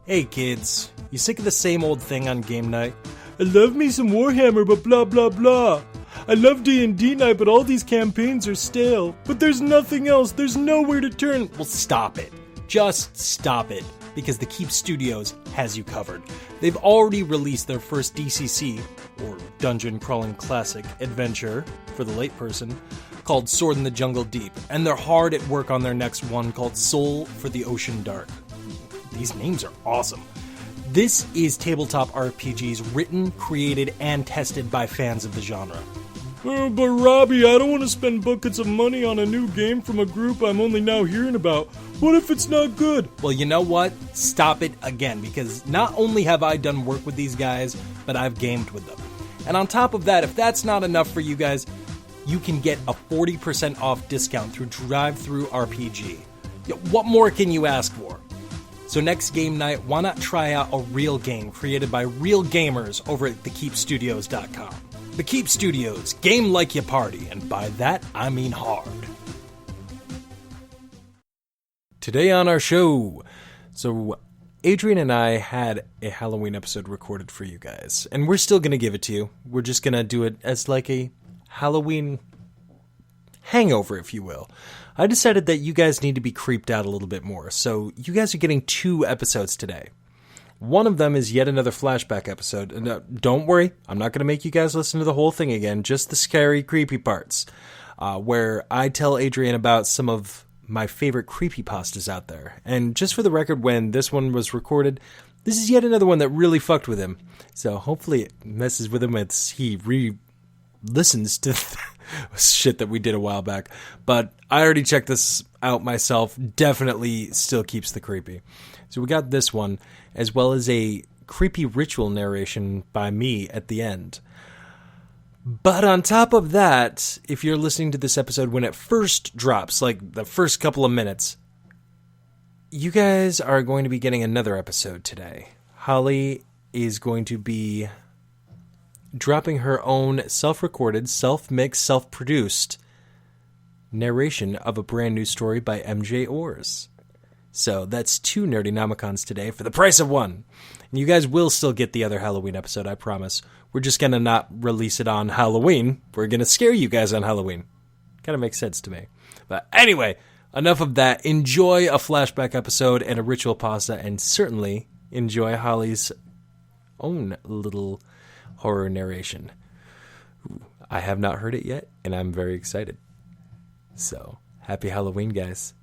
Hey kids, you sick of the same old thing on game night? I love me some Warhammer, but blah blah blah. I love D&D night, but all these campaigns are stale. But there's nothing else, there's nowhere to turn. Well, stop it. Just stop it. Because the Keep Studios has you covered. They've already released their first DCC, or Dungeon Crawling Classic, adventure, for the late person, called Sword in the Jungle Deep. And they're hard at work on their next one called Soul for the Ocean Dark. These names are awesome. This is tabletop RPGs written, created, and tested by fans of the genre. But Robbie, I don't want to spend buckets of money on a new game from a group I'm only now hearing about. What if it's not good? Well, you know what? Stop it again, because not only have I done work with these guys, but I've gamed with them. And on top of that, if that's not enough for you guys, you can get a 40% off discount through Drive-Thru RPG. What more can you ask for? So next game night, why not try out a real game created by real gamers over at thekeepstudios.com. The Keep Studios, game like you party, and by that, I mean hard. Today on our show, so Adrian and I had a Halloween episode recorded for you guys, and we're still going to give it to you. We're just going to do it as like a Halloween hangover, if you will. I decided that you guys need to be creeped out a little bit more, so you guys are getting 2 episodes today. One of them is yet another flashback episode, and don't worry, I'm not going to make you guys listen to the whole thing again, just the scary, creepy parts, where I tell Adrian about some of my favorite creepypastas out there. And just for the record, when this one was recorded, this is yet another one that really fucked with him, so hopefully it messes with him as he listens to shit that we did a while back. But I already checked this out myself. Definitely still keeps the creepy. So we got this one, as well as a creepy ritual narration by me at the end. But on top of that, if you're listening to this episode when it first drops, like the first couple of minutes, you guys are going to be getting another episode today. Holly is going to be dropping her own self-recorded, self-mixed, self-produced narration of a brand new story by MJ Orrs. So that's 2 Nerdynomicons today for the price of 1. And you guys will still get the other Halloween episode, I promise. We're just going to not release it on Halloween. We're going to scare you guys on Halloween. Kind of makes sense to me. But anyway, enough of that. Enjoy a flashback episode and a ritual pasta, and certainly enjoy Holly's own little horror narration. I have not heard it yet, and I'm very excited. So, happy Halloween, guys.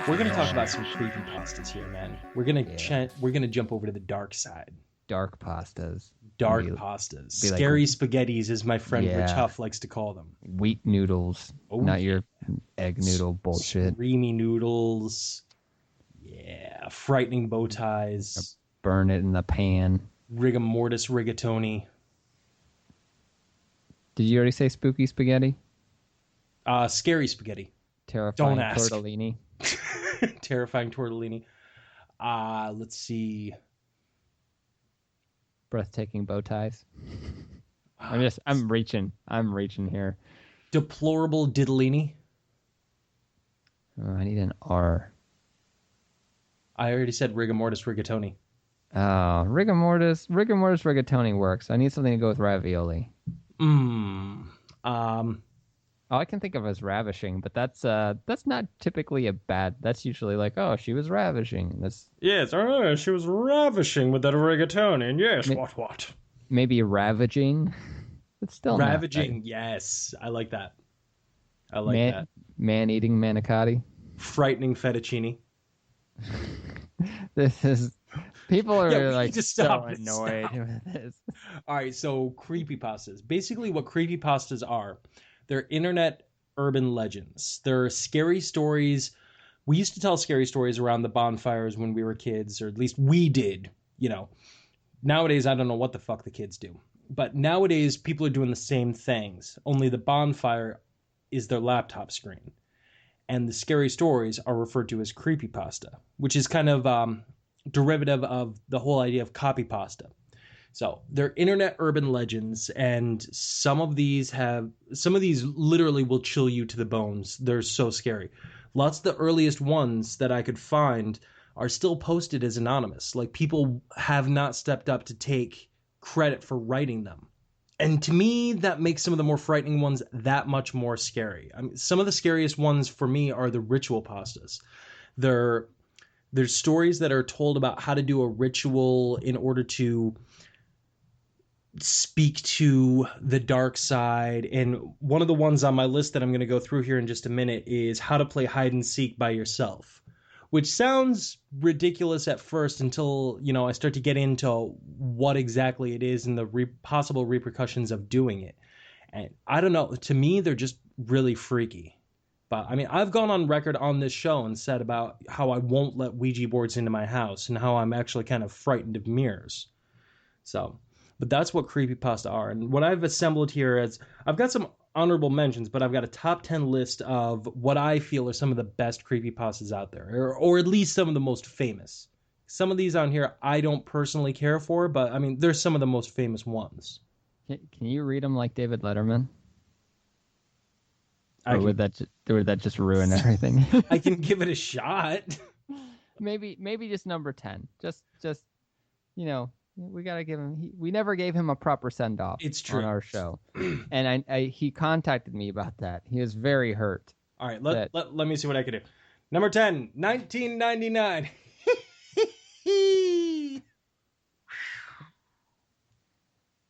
We're gonna talk about some creepypastas here, man. We're gonna jump over to the dark side. Dark pastas. Dark pastas. Scary spaghettis, as my friend Rich Huff likes to call them. Wheat noodles, not your egg noodle bullshit. Creamy noodles. Yeah, frightening bow ties. Burn it in the pan. Rigor mortis rigatoni. Did you already say spooky spaghetti? Scary spaghetti. Terrifying Don't ask. tortellini. Terrifying tortellini. Let's see. Breathtaking bow ties. I'm reaching here. Deplorable diddlini. Oh, I need an R. I already said rigor mortis rigatoni. Oh, rigor mortis rigatoni works. I need something to go with ravioli. All I can think of is ravishing, but that's not typically a bad. That's usually like, oh, she was ravishing. Yes, she was ravishing with that rigatoni, and yes, what? Maybe ravaging. It's still ravaging. Yes, I like that. That. Man-eating manicotti. Frightening fettuccine. This is people are like so annoyed with this. All right, so creepypastas. Basically, what creepypastas are. They're internet urban legends. They're scary stories. We used to tell scary stories around the bonfires when we were kids, or at least we did, Nowadays, I don't know what the fuck the kids do. But nowadays, people are doing the same things, only the bonfire is their laptop screen. And the scary stories are referred to as creepypasta, which is kind of derivative of the whole idea of copypasta. So they're internet urban legends, and some of these literally will chill you to the bones. They're so scary. Lots of the earliest ones that I could find are still posted as anonymous. Like, people have not stepped up to take credit for writing them. And to me, that makes some of the more frightening ones that much more scary. I mean, some of the scariest ones for me are the ritual pastas. There's stories that are told about how to do a ritual in order to speak to the dark side. And one of the ones on my list that I'm going to go through here in just a minute is how to play hide and seek by yourself, which sounds ridiculous at first until, I start to get into what exactly it is and the possible repercussions of doing it. And I don't know, to me, they're just really freaky. But I mean, I've gone on record on this show and said about how I won't let Ouija boards into my house and how I'm actually kind of frightened of mirrors. But that's what creepypasta are. And what I've assembled here is, I've got some honorable mentions, but I've got a top 10 list of what I feel are some of the best creepypastas out there, or at least some of the most famous. Some of these on here I don't personally care for, but I mean, they're some of the most famous ones. Can you read them like David Letterman? Or would that just ruin everything? I can give it a shot. Maybe just number 10. Just we gotta give him. We never gave him a proper send off. It's true. On our show, and he contacted me about that. He was very hurt. All right, let me see what I can do. Number 10, 1999.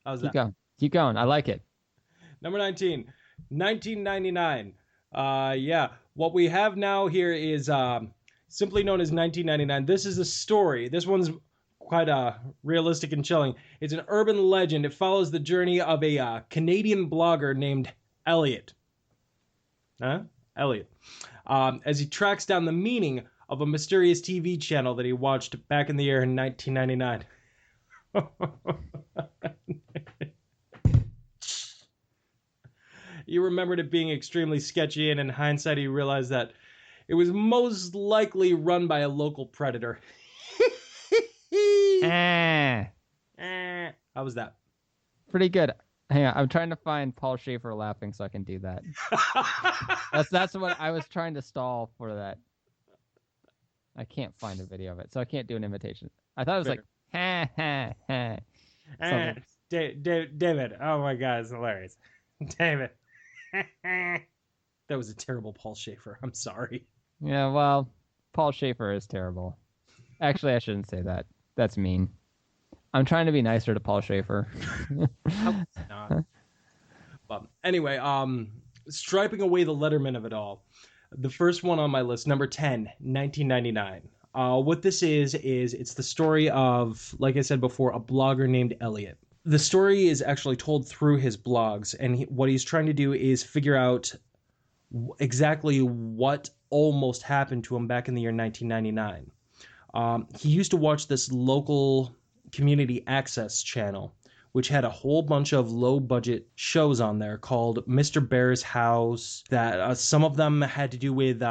How's that? Keep going. I like it. Number 19, 1999. Yeah, what we have now here is simply known as 1999. This is a story. This one's quite realistic and chilling. It's an urban legend. It follows the journey of a Canadian blogger named Elliot. Elliot. As he tracks down the meaning of a mysterious TV channel that he watched back in the year in 1999. You remembered it being extremely sketchy, and in hindsight, you realized that it was most likely run by a local predator. How was that? Pretty good. Hang on, I'm trying to find Paul Schaefer laughing so I can do that. That's what I was trying to stall for that. I can't find a video of it, so I can't do an imitation. I thought it was like, ha, ha, ha. David, oh my God, it's hilarious. David. That was a terrible Paul Schaefer. I'm sorry. Yeah, well, Paul Schaefer is terrible. Actually, I shouldn't say that. That's mean. I'm trying to be nicer to Paul Schaefer. Not. But anyway, striping away the Letterman of it all. The first one on my list, number 10, 1999. What this is it's the story of, like I said before, a blogger named Elliot. The story is actually told through his blogs, and what he's trying to do is figure out exactly what almost happened to him back in the year 1999. He used to watch this local community access channel, which had a whole bunch of low-budget shows on there called Mr. Bear's House, that some of them had to do with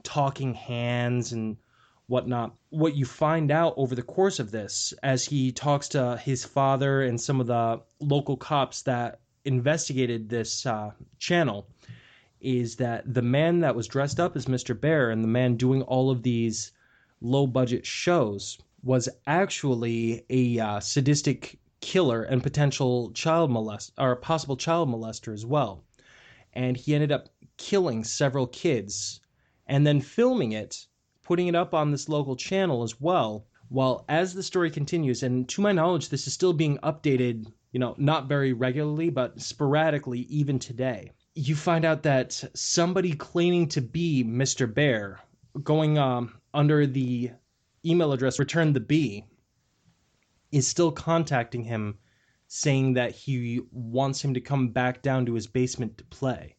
talking hands and whatnot. What you find out over the course of this, as he talks to his father and some of the local cops that investigated this channel, is that the man that was dressed up as Mr. Bear and the man doing all of these low-budget shows was actually a sadistic killer and possible child molester as well. And he ended up killing several kids and then filming it, putting it up on this local channel as well. While as the story continues, and to my knowledge, this is still being updated, not very regularly, but sporadically even today. You find out that somebody claiming to be Mr. Bear, going under the email address Return the Bee, is still contacting him, saying that he wants him to come back down to his basement to play,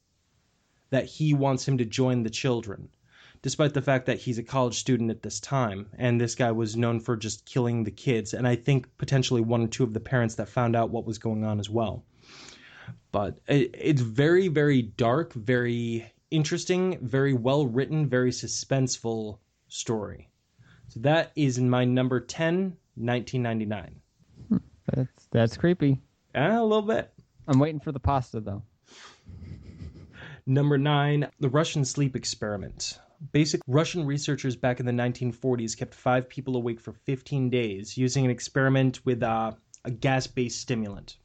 that he wants him to join the children. despite the fact that he's a college student at this time. And this guy was known for just killing the kids. And I think potentially one or two of the parents that found out what was going on as well. But it's very, very dark, very interesting, very well written, very suspenseful story. So that is in my number 10, 1999. That's creepy. A little bit. I'm waiting for the pasta, though. Number 9, the Russian sleep experiment. Basic Russian researchers back in the 1940s kept 5 people awake for 15 days using an experiment with a gas-based stimulant.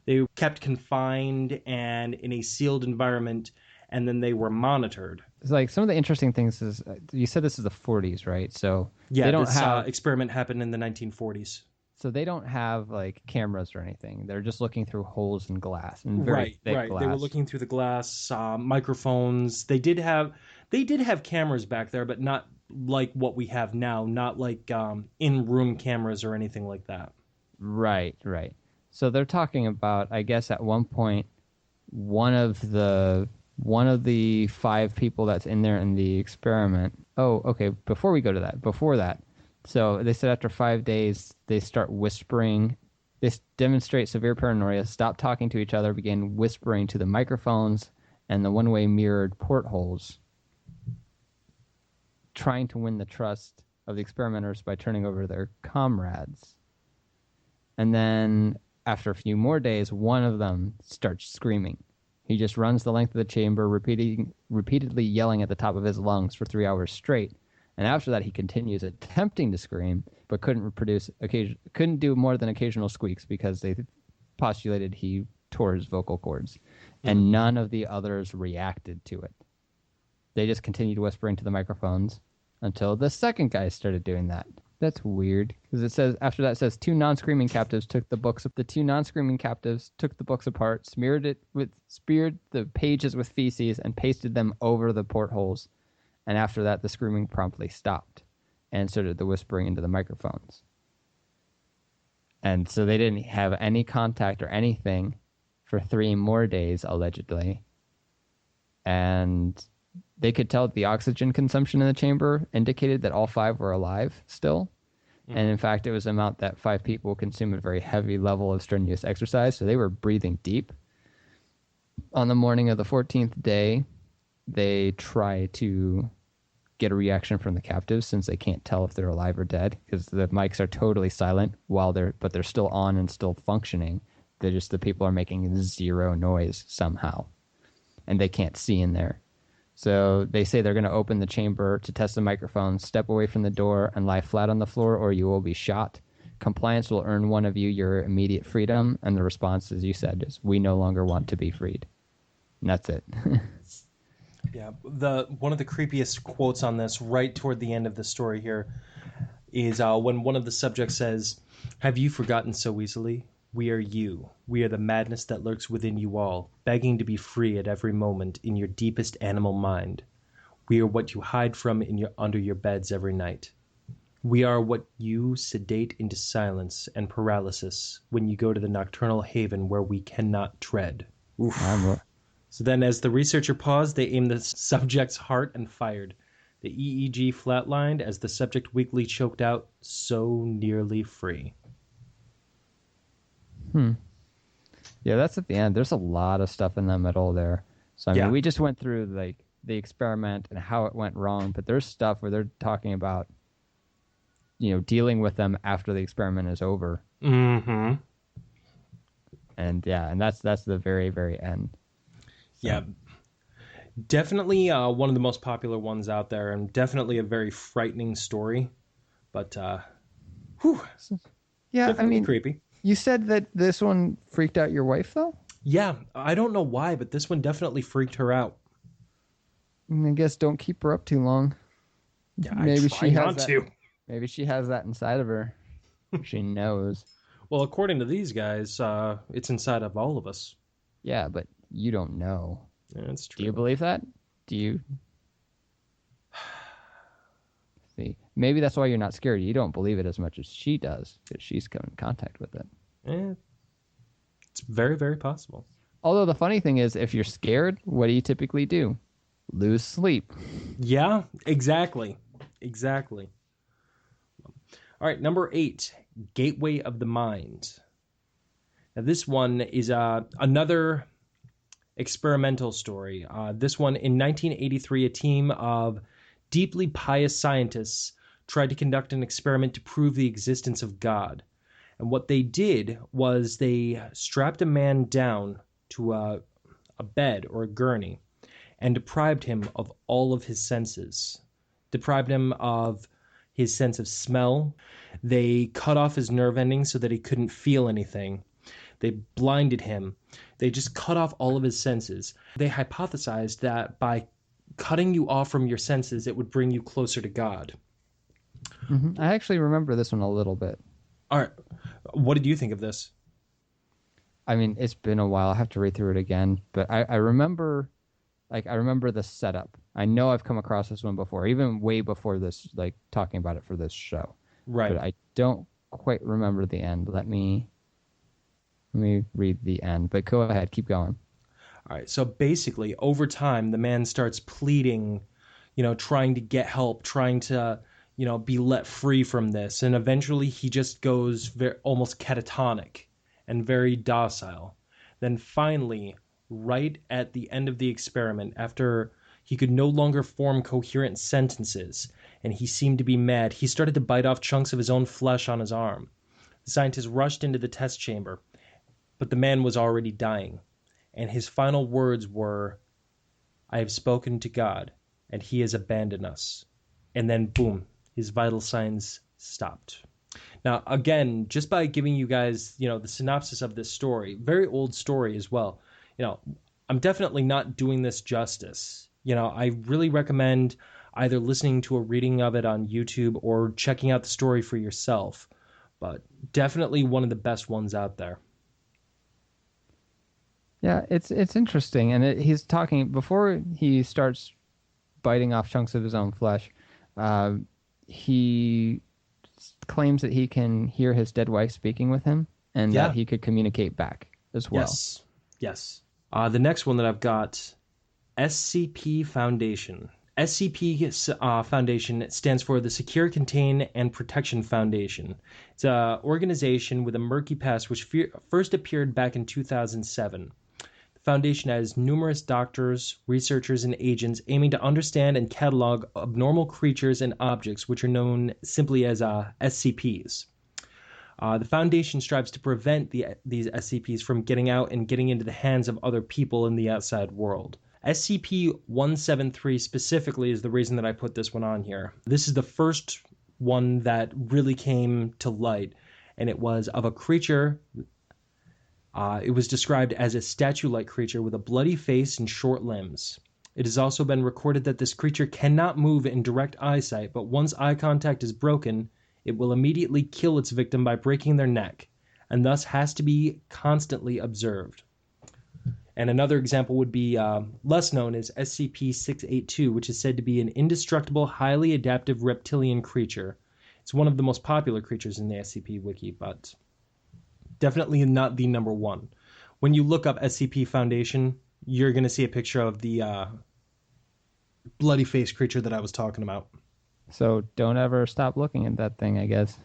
They were kept confined and in a sealed environment, and then they were monitored. It's like some of the interesting things is you said this is the 40s, right? So yeah, they don't this have experiment happened in the 1940s. So they don't have like cameras or anything. They're just looking through holes in glass and very thick glass. They were looking through the glass, microphones. They did have cameras back there, but not like what we have now. Not like in-room cameras or anything like that. Right. So they're talking about, I guess, at one point, one of the 5 people that's in there in the experiment. Oh, okay. Before that. So they said after 5 days, they start whispering. They demonstrate severe paranoia, stop talking to each other, begin whispering to the microphones and the one-way mirrored portholes, trying to win the trust of the experimenters by turning over their comrades. And then after a few more days, one of them starts screaming. He just runs the length of the chamber, repeatedly yelling at the top of his lungs for 3 hours straight. And after that, he continues attempting to scream, but couldn't do more than occasional squeaks because they postulated he tore his vocal cords. And none of the others reacted to it. They just continued whispering to the microphones until the second guy started doing that. That's weird, because it says after that it says 2 non-screaming captives took the books. The 2 non-screaming captives took the books apart, smeared the pages with feces, and pasted them over the portholes. And after that, the screaming promptly stopped, and so did the whispering into the microphones. And so they didn't have any contact or anything for 3 more days, allegedly. And they could tell that the oxygen consumption in the chamber indicated that all 5 were alive still. And in fact, it was an amount that 5 people consume a very heavy level of strenuous exercise, so they were breathing deep. On the morning of the 14th day, they try to get a reaction from the captives since they can't tell if they're alive or dead because the mics are totally silent but they're still on and still functioning. The people are making 0 noise somehow, and they can't see in there. So they say they're going to open the chamber to test the microphone, step away from the door, and lie flat on the floor, or you will be shot. Compliance will earn one of you your immediate freedom, and the response, as you said, is, "We no longer want to be freed." And that's it. Yeah, one of the creepiest quotes on this, right toward the end of the story here, is when one of the subjects says, "Have you forgotten so easily? We are you. We are the madness that lurks within you all, begging to be free at every moment in your deepest animal mind. We are what you hide from under your beds every night. We are what you sedate into silence and paralysis when you go to the nocturnal haven where we cannot tread." Oof. So then as the researcher paused, they aimed the subject's heart and fired. The EEG flatlined as the subject weakly choked out, "So nearly free." Yeah, that's at the end. There's a lot of stuff in the middle there. So I mean, we just went through like the experiment and how it went wrong, but there's stuff where they're talking about, dealing with them after the experiment is over. Mm-hmm. And that's the very, very end. So. Yeah, definitely one of the most popular ones out there, and definitely a very frightening story. But, definitely creepy. You said that this one freaked out your wife, though? Yeah, I don't know why, but this one definitely freaked her out. I guess don't keep her up too long. Yeah, maybe she has that. Maybe she has that inside of her. She knows. Well, according to these guys, it's inside of all of us. Yeah, but you don't know. Yeah, that's true. Do you believe that? Do you? See, maybe that's why you're not scared. You don't believe it as much as she does, because she's come in contact with it. It's very, very possible. Although the funny thing is, if you're scared, what do you typically do? Lose sleep. Yeah, exactly. Exactly. All right, number 8, Gateway of the Mind. Now, this one is another experimental story. This one, in 1983, a team of deeply pious scientists tried to conduct an experiment to prove the existence of God. And what they did was they strapped a man down to a bed or a gurney and deprived him of all of his senses. Deprived him of his sense of smell. They cut off his nerve endings so that he couldn't feel anything. They blinded him. They just cut off all of his senses. They hypothesized that by cutting you off from your senses, it would bring you closer to God. I actually remember this one a little bit. All right. What did you think of this? I mean, it's been a while. I have to read through it again, but I remember, I remember the setup. I know I've come across this one before, even way before this, like talking about it for this show. Right. But I don't quite remember the end. Let me read the end. But go ahead, keep going. All right. So basically, over time, the man starts pleading, trying to get help, trying to, be let free from this. And eventually he just goes almost catatonic and very docile. Then finally, right at the end of the experiment, after he could no longer form coherent sentences and he seemed to be mad, he started to bite off chunks of his own flesh on his arm. The scientists rushed into the test chamber, but the man was already dying. And his final words were, "I have spoken to God, and he has abandoned us." And then, boom, his vital signs stopped. Now, again, just by giving you guys, the synopsis of this story, very old story as well, I'm definitely not doing this justice. I really recommend either listening to a reading of it on YouTube or checking out the story for yourself. But definitely one of the best ones out there. Yeah, it's interesting, and he's talking before he starts biting off chunks of his own flesh. He claims that he can hear his dead wife speaking with him, and that he could communicate back as well. Yes. The next one that I've got, SCP Foundation. SCP Foundation stands for the Secure, Contain, and Protection Foundation. It's an organization with a murky past which first appeared back in 2007. The Foundation has numerous doctors, researchers, and agents aiming to understand and catalog abnormal creatures and objects which are known simply as SCPs. The Foundation strives to prevent these SCPs from getting out and getting into the hands of other people in the outside world. SCP-173 specifically is the reason that I put this one on here. This is the first one that really came to light, and it was of a creature. It was described as a statue-like creature with a bloody face and short limbs. It has also been recorded that this creature cannot move in direct eyesight, but once eye contact is broken, it will immediately kill its victim by breaking their neck, and thus has to be constantly observed. And another example would be less known as SCP-682, which is said to be an indestructible, highly adaptive reptilian creature. It's one of the most popular creatures in the SCP Wiki, but definitely not the number one. When you look up SCP Foundation, you're going to see a picture of the bloody face creature that I was talking about. So don't ever stop looking at that thing, I guess.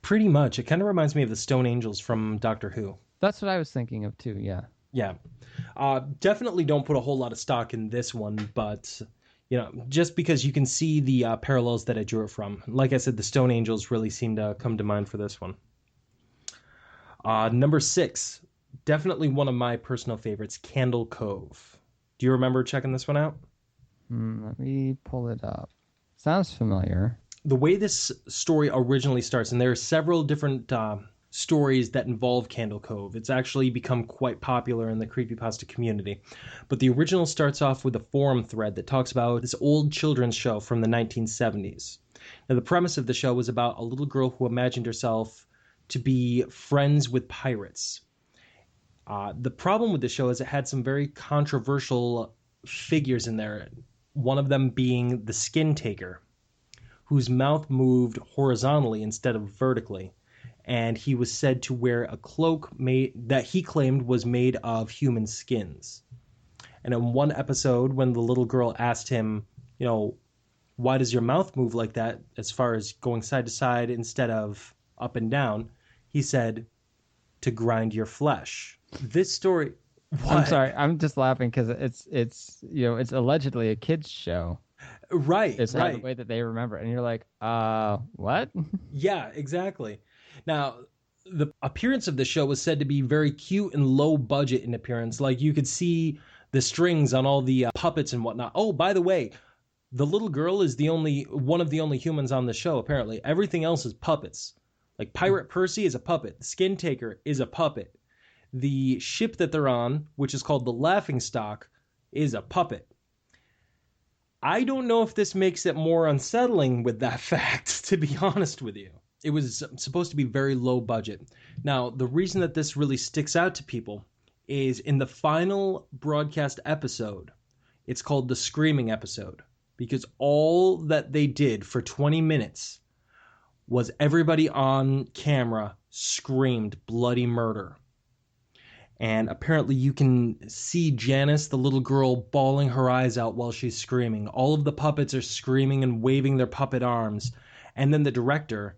Pretty much. It kind of reminds me of the Stone Angels from Doctor Who. That's what I was thinking of too, yeah. Yeah. Definitely don't put a whole lot of stock in this one, but, just because you can see the parallels that I drew it from. Like I said, the Stone Angels really seem to come to mind for this one. Number 6, definitely one of my personal favorites, Candle Cove. Do you remember checking this one out? Let me pull it up. Sounds familiar. The way this story originally starts, and there are several different stories that involve Candle Cove. It's actually become quite popular in the Creepypasta community. But the original starts off with a forum thread that talks about this old children's show from the 1970s. Now, the premise of the show was about a little girl who imagined herself to be friends with pirates. The problem with the show is it had some very controversial figures in there, one of them being the Skin Taker, whose mouth moved horizontally instead of vertically. And he was said to wear a cloak that he claimed was made of human skins. And in one episode, when the little girl asked him, why does your mouth move like that as far as going side to side instead of up and down, he said, to grind your flesh. This story... What? I'm sorry. I'm just laughing because it's allegedly a kid's show. Right. It's right. the way that they remember it. And you're like, what? Yeah, exactly. Now, the appearance of the show was said to be very cute and low budget in appearance. Like you could see the strings on all the puppets and whatnot. Oh, by the way, the little girl is one of the only humans on the show, apparently. Everything else is puppets. Like Pirate Percy is a puppet. The Skin Taker is a puppet. The ship that they're on, which is called the Laughingstock, is a puppet. I don't know if this makes it more unsettling with that fact, to be honest with you. It was supposed to be very low budget. Now, the reason that this really sticks out to people is in the final broadcast episode, it's called the Screaming episode, because all that they did for 20 minutes was everybody on camera screamed bloody murder. And apparently you can see Janice, the little girl, bawling her eyes out while she's screaming. All of the puppets are screaming and waving their puppet arms. And then the director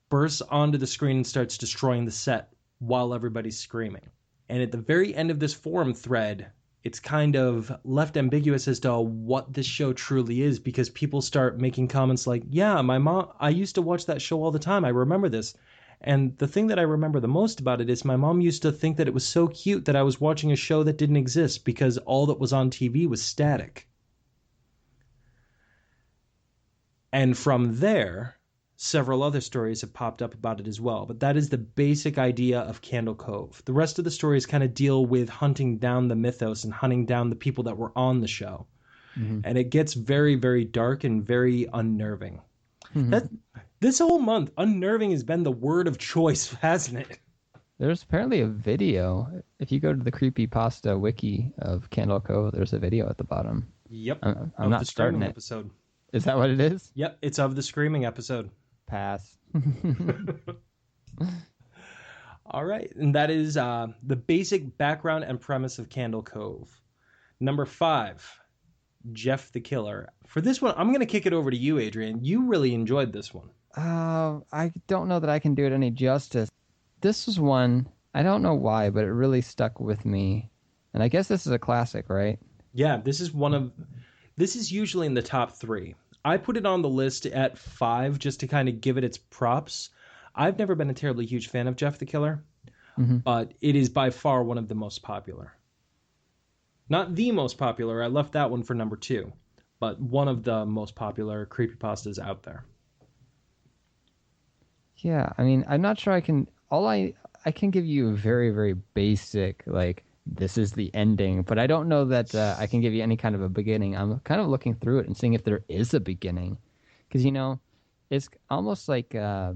bursts onto the screen and starts destroying the set while everybody's screaming. And at the very end of this forum thread, it's kind of left ambiguous as to what this show truly is, because people start making comments like, yeah, my mom, I used to watch that show all the time. I remember this. And the thing that I remember the most about it is my mom used to think that it was so cute that I was watching a show that didn't exist because all that was on TV was static. And from there, several other stories have popped up about it as well. But that is the basic idea of Candle Cove. The rest of the stories kind of deal with hunting down the mythos and hunting down the people that were on the show. Mm-hmm. And it gets very, very dark and very unnerving. Mm-hmm. This whole month, unnerving has been the word of choice, hasn't it? There's apparently a video. If you go to the Creepypasta wiki of Candle Cove, there's a video at the bottom. Yep. I'm not starting it. Episode. Is that what it is? Yep, it's of the Screaming episode. Pass. All right, and that is the basic background and premise of Candle Cove. Number 5. Jeff the Killer. For this one, I'm going to kick it over to you, Adrian. You really enjoyed this one. I don't know that I can do it any justice. This was one, I don't know why, but it really stuck with me. And I guess this is a classic, right? Yeah, this is usually in the top 3. I put it on the list at 5 just to kind of give it its props. I've never been a terribly huge fan of Jeff the Killer, but it is by far one of the most popular. Not the most popular. I left that one for number 2, but one of the most popular creepypastas out there. Yeah, I mean, I'm not sure I can... I can give you a very, very basic, like, this is the ending, but I don't know that I can give you any kind of a beginning. I'm kind of looking through it and seeing if there is a beginning. Because, it's almost like a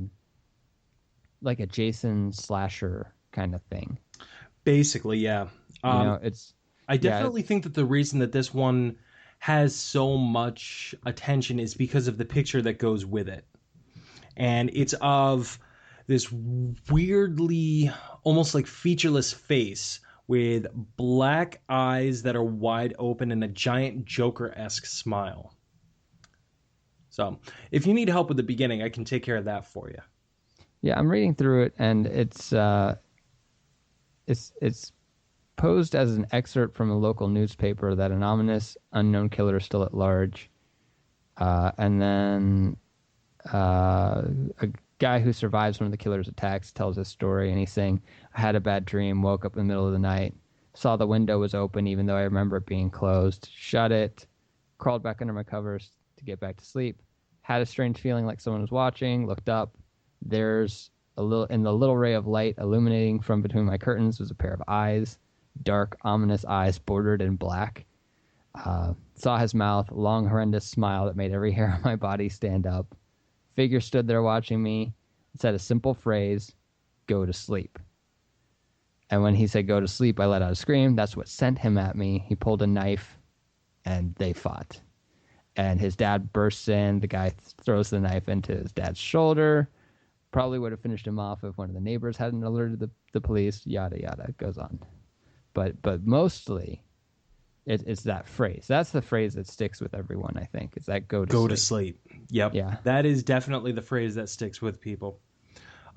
Jason slasher kind of thing. Basically, yeah. I definitely think that the reason that this one has so much attention is because of the picture that goes with it. And it's of this weirdly, almost like featureless face with black eyes that are wide open and a giant Joker-esque smile. So if you need help with the beginning, I can take care of that for you. Yeah, I'm reading through it, and it's posed as an excerpt from a local newspaper that an ominous unknown killer is still at large. And then a guy who survives one of the killer's attacks tells his story, and he's saying, I had a bad dream, woke up in the middle of the night, saw the window was open even though I remember it being closed, shut it, crawled back under my covers to get back to sleep, had a strange feeling like someone was watching, looked up, there's in the little ray of light illuminating from between my curtains was a pair of eyes, dark, ominous eyes bordered in black. Saw his mouth, long, horrendous smile that made every hair on my body stand up. Figure stood there watching me, said a simple phrase, go to sleep. And when he said go to sleep, I let out a scream. That's what sent him at me. He pulled a knife, and they fought. And his dad bursts in. The guy throws the knife into his dad's shoulder. Probably would have finished him off if one of the neighbors hadn't alerted the police. Yada, yada, goes on. But mostly, It's that phrase. That's the phrase that sticks with everyone, I think, is that go to Go sleep. to sleep. Yep. Yeah. That is definitely the phrase that sticks with people.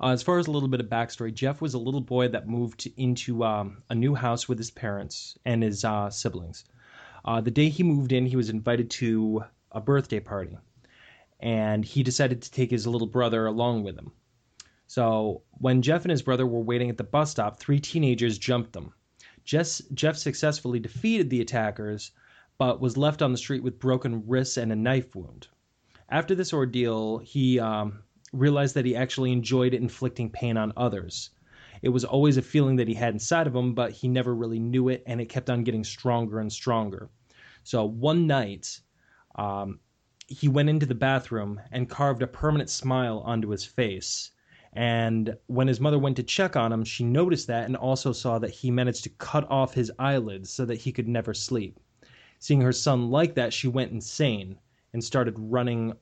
As far as a little bit of backstory, Jeff was a little boy that moved into a new house with his parents and his siblings. The day he moved in, he was invited to a birthday party, and he decided to take his little brother along with him. So when Jeff and his brother were waiting at the bus stop, 3 teenagers jumped them. Jeff successfully defeated the attackers, but was left on the street with broken wrists and a knife wound. After this ordeal, he realized that he actually enjoyed inflicting pain on others. It was always a feeling that he had inside of him, but he never really knew it, and it kept on getting stronger and stronger. So one night, he went into the bathroom and carved a permanent smile onto his face. And when his mother went to check on him, she noticed that and also saw that he managed to cut off his eyelids so that he could never sleep. Seeing her son like that, she went insane and started running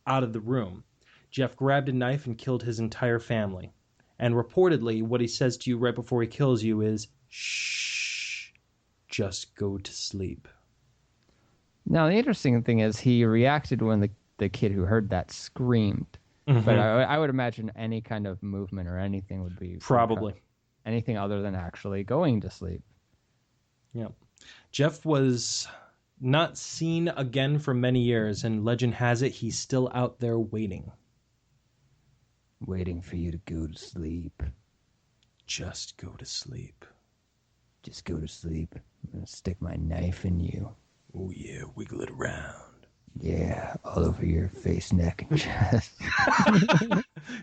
out of the room. Jeff grabbed a knife and killed his entire family. And reportedly, what he says to you right before he kills you is, "Shh, just go to sleep." Now, the interesting thing is he reacted when the kid who heard that screamed. Mm-hmm. But I would imagine any kind of movement or anything would be... Probably. Anything other than actually going to sleep. Yeah. Jeff was not seen again for many years, and legend has it he's still out there waiting. Waiting for you to go to sleep. Just go to sleep. Just go to sleep. I'm going to stick my knife in you. Oh, yeah. Wiggle it around. Yeah, all over your face, neck, and chest.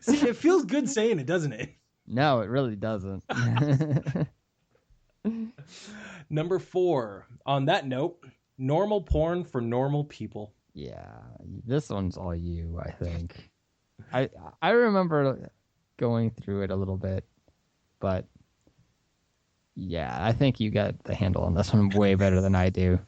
See, it feels good saying it, doesn't it? No, it really doesn't. Number 4. On that note, normal porn for normal people. Yeah, this one's all you, I think. I remember going through it a little bit, but yeah, I think you got the handle on this one way better than I do.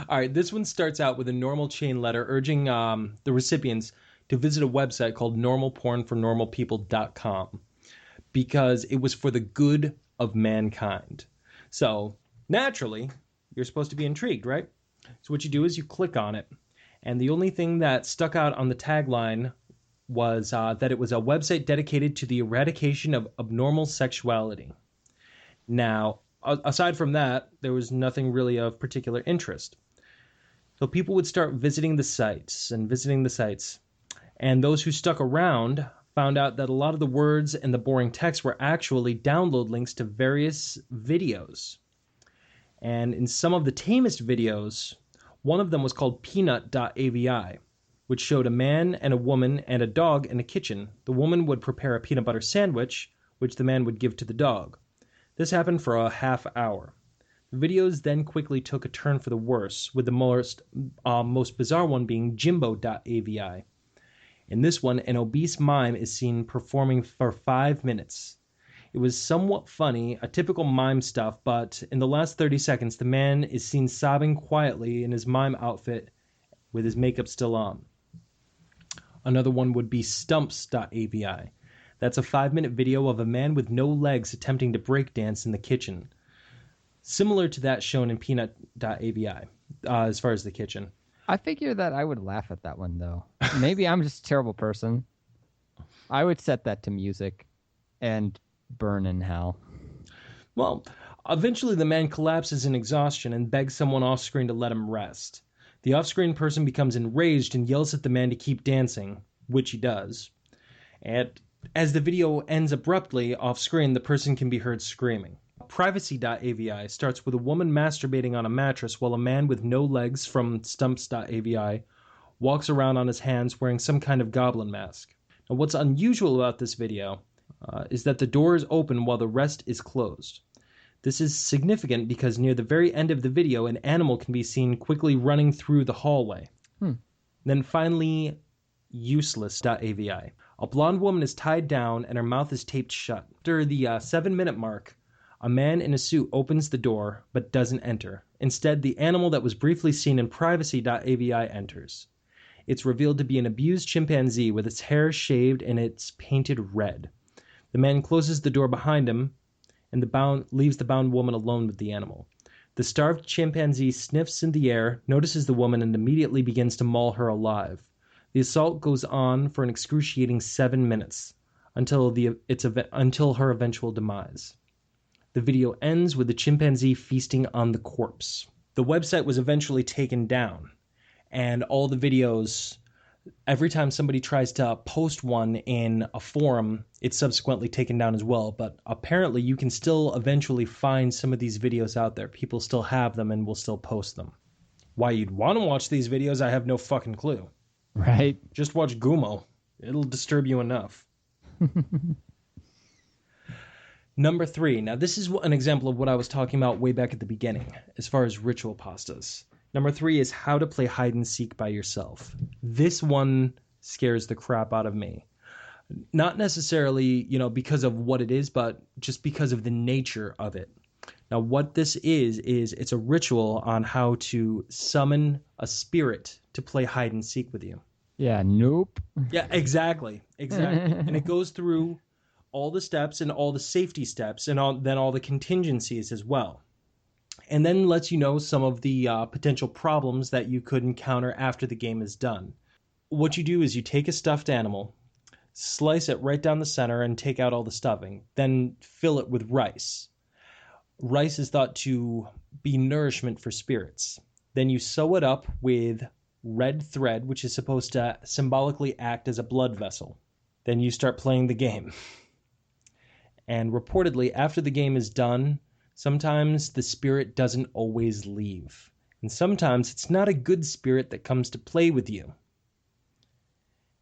All right, this one starts out with a normal chain letter urging the recipients to visit a website called normalpornfornormalpeople.com because it was for the good of mankind. So, naturally, you're supposed to be intrigued, right? So what you do is you click on it, and the only thing that stuck out on the tagline was that it was a website dedicated to the eradication of abnormal sexuality. Now, aside from that, there was nothing really of particular interest. So people would start visiting the sites. And those who stuck around found out that a lot of the words and the boring text were actually download links to various videos. And in some of the tamest videos, one of them was called peanut.avi, which showed a man and a woman and a dog in a kitchen. The woman would prepare a peanut butter sandwich, which the man would give to the dog. This happened for a half hour. The videos then quickly took a turn for the worse, with the most bizarre one being Jimbo.avi. In this one, an obese mime is seen performing for 5 minutes. It was somewhat funny, a typical mime stuff, but in the last 30 seconds, the man is seen sobbing quietly in his mime outfit with his makeup still on. Another one would be Stumps.avi. That's a 5-minute video of a man with no legs attempting to break dance in the kitchen. Similar to that shown in Peanut.avi, as far as the kitchen. I figure that I would laugh at that one, though. Maybe I'm just a terrible person. I would set that to music and burn in hell. Well, eventually the man collapses in exhaustion and begs someone off-screen to let him rest. The off-screen person becomes enraged and yells at the man to keep dancing, which he does. And as the video ends abruptly off-screen, the person can be heard screaming. Privacy.avi starts with a woman masturbating on a mattress while a man with no legs from Stumps.avi walks around on his hands wearing some kind of goblin mask. Now, what's unusual about this video is that the door is open while the rest is closed. This is significant because near the very end of the video, an animal can be seen quickly running through the hallway. Then finally, Useless.avi. A blonde woman is tied down and her mouth is taped shut. After the 7-minute mark, a man in a suit opens the door but doesn't enter. Instead, the animal that was briefly seen in Privacy.avi enters. It's revealed to be an abused chimpanzee with its hair shaved and it's painted red. The man closes the door behind him and leaves the bound woman alone with the animal. The starved chimpanzee sniffs in the air, notices the woman, and immediately begins to maul her alive. The assault goes on for an excruciating 7 minutes until her eventual demise. The video ends with the chimpanzee feasting on the corpse. The website was eventually taken down, and all the videos, every time somebody tries to post one in a forum, it's subsequently taken down as well. But apparently you can still eventually find some of these videos out there. People still have them and will still post them. Why you'd want to watch these videos, I have no fucking clue. Right. Just watch Gumo. It'll disturb you enough. Number 3. Now, this is an example of what I was talking about way back at the beginning, as far as ritual pastas. Number 3 is how to play hide and seek by yourself. This one scares the crap out of me. Not necessarily, because of what it is, but just because of the nature of it. Now, what this is it's a ritual on how to summon a spirit to play hide and seek with you. Yeah, nope. Yeah, exactly. And it goes through all the steps and all the safety steps and then all the contingencies as well. And then lets you know some of the potential problems that you could encounter after the game is done. What you do is you take a stuffed animal, slice it right down the center and take out all the stuffing, then fill it with rice. Rice is thought to be nourishment for spirits. Then you sew it up with red thread, which is supposed to symbolically act as a blood vessel. Then you start playing the game. And reportedly, after the game is done, sometimes the spirit doesn't always leave. And sometimes it's not a good spirit that comes to play with you.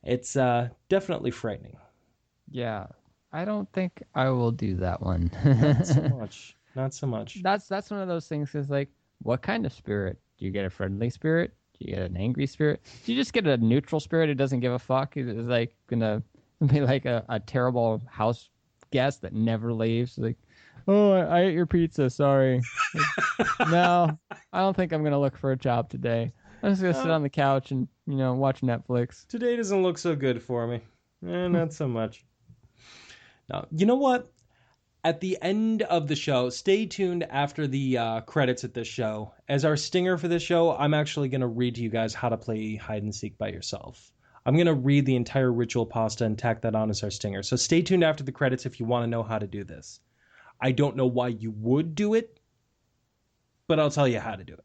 It's definitely frightening. Yeah. I don't think I will do that one. Not so much. That's one of those things is like, what kind of spirit? Do you get a friendly spirit? Do you get an angry spirit? Do you just get a neutral spirit who doesn't give a fuck? Is like gonna be like a terrible house guest that never leaves? Like, oh, I ate your pizza. Sorry. Like, no, I don't think I'm going to look for a job today. I'm just going to sit on the couch and, watch Netflix. Today doesn't look so good for me. Not so much. Now, you know what? At the end of the show, stay tuned after the credits at this show. As our stinger for this show, I'm actually going to read to you guys how to play hide and seek by yourself. I'm going to read the entire ritual pasta and tack that on as our stinger. So stay tuned after the credits if you want to know how to do this. I don't know why you would do it, but I'll tell you how to do it.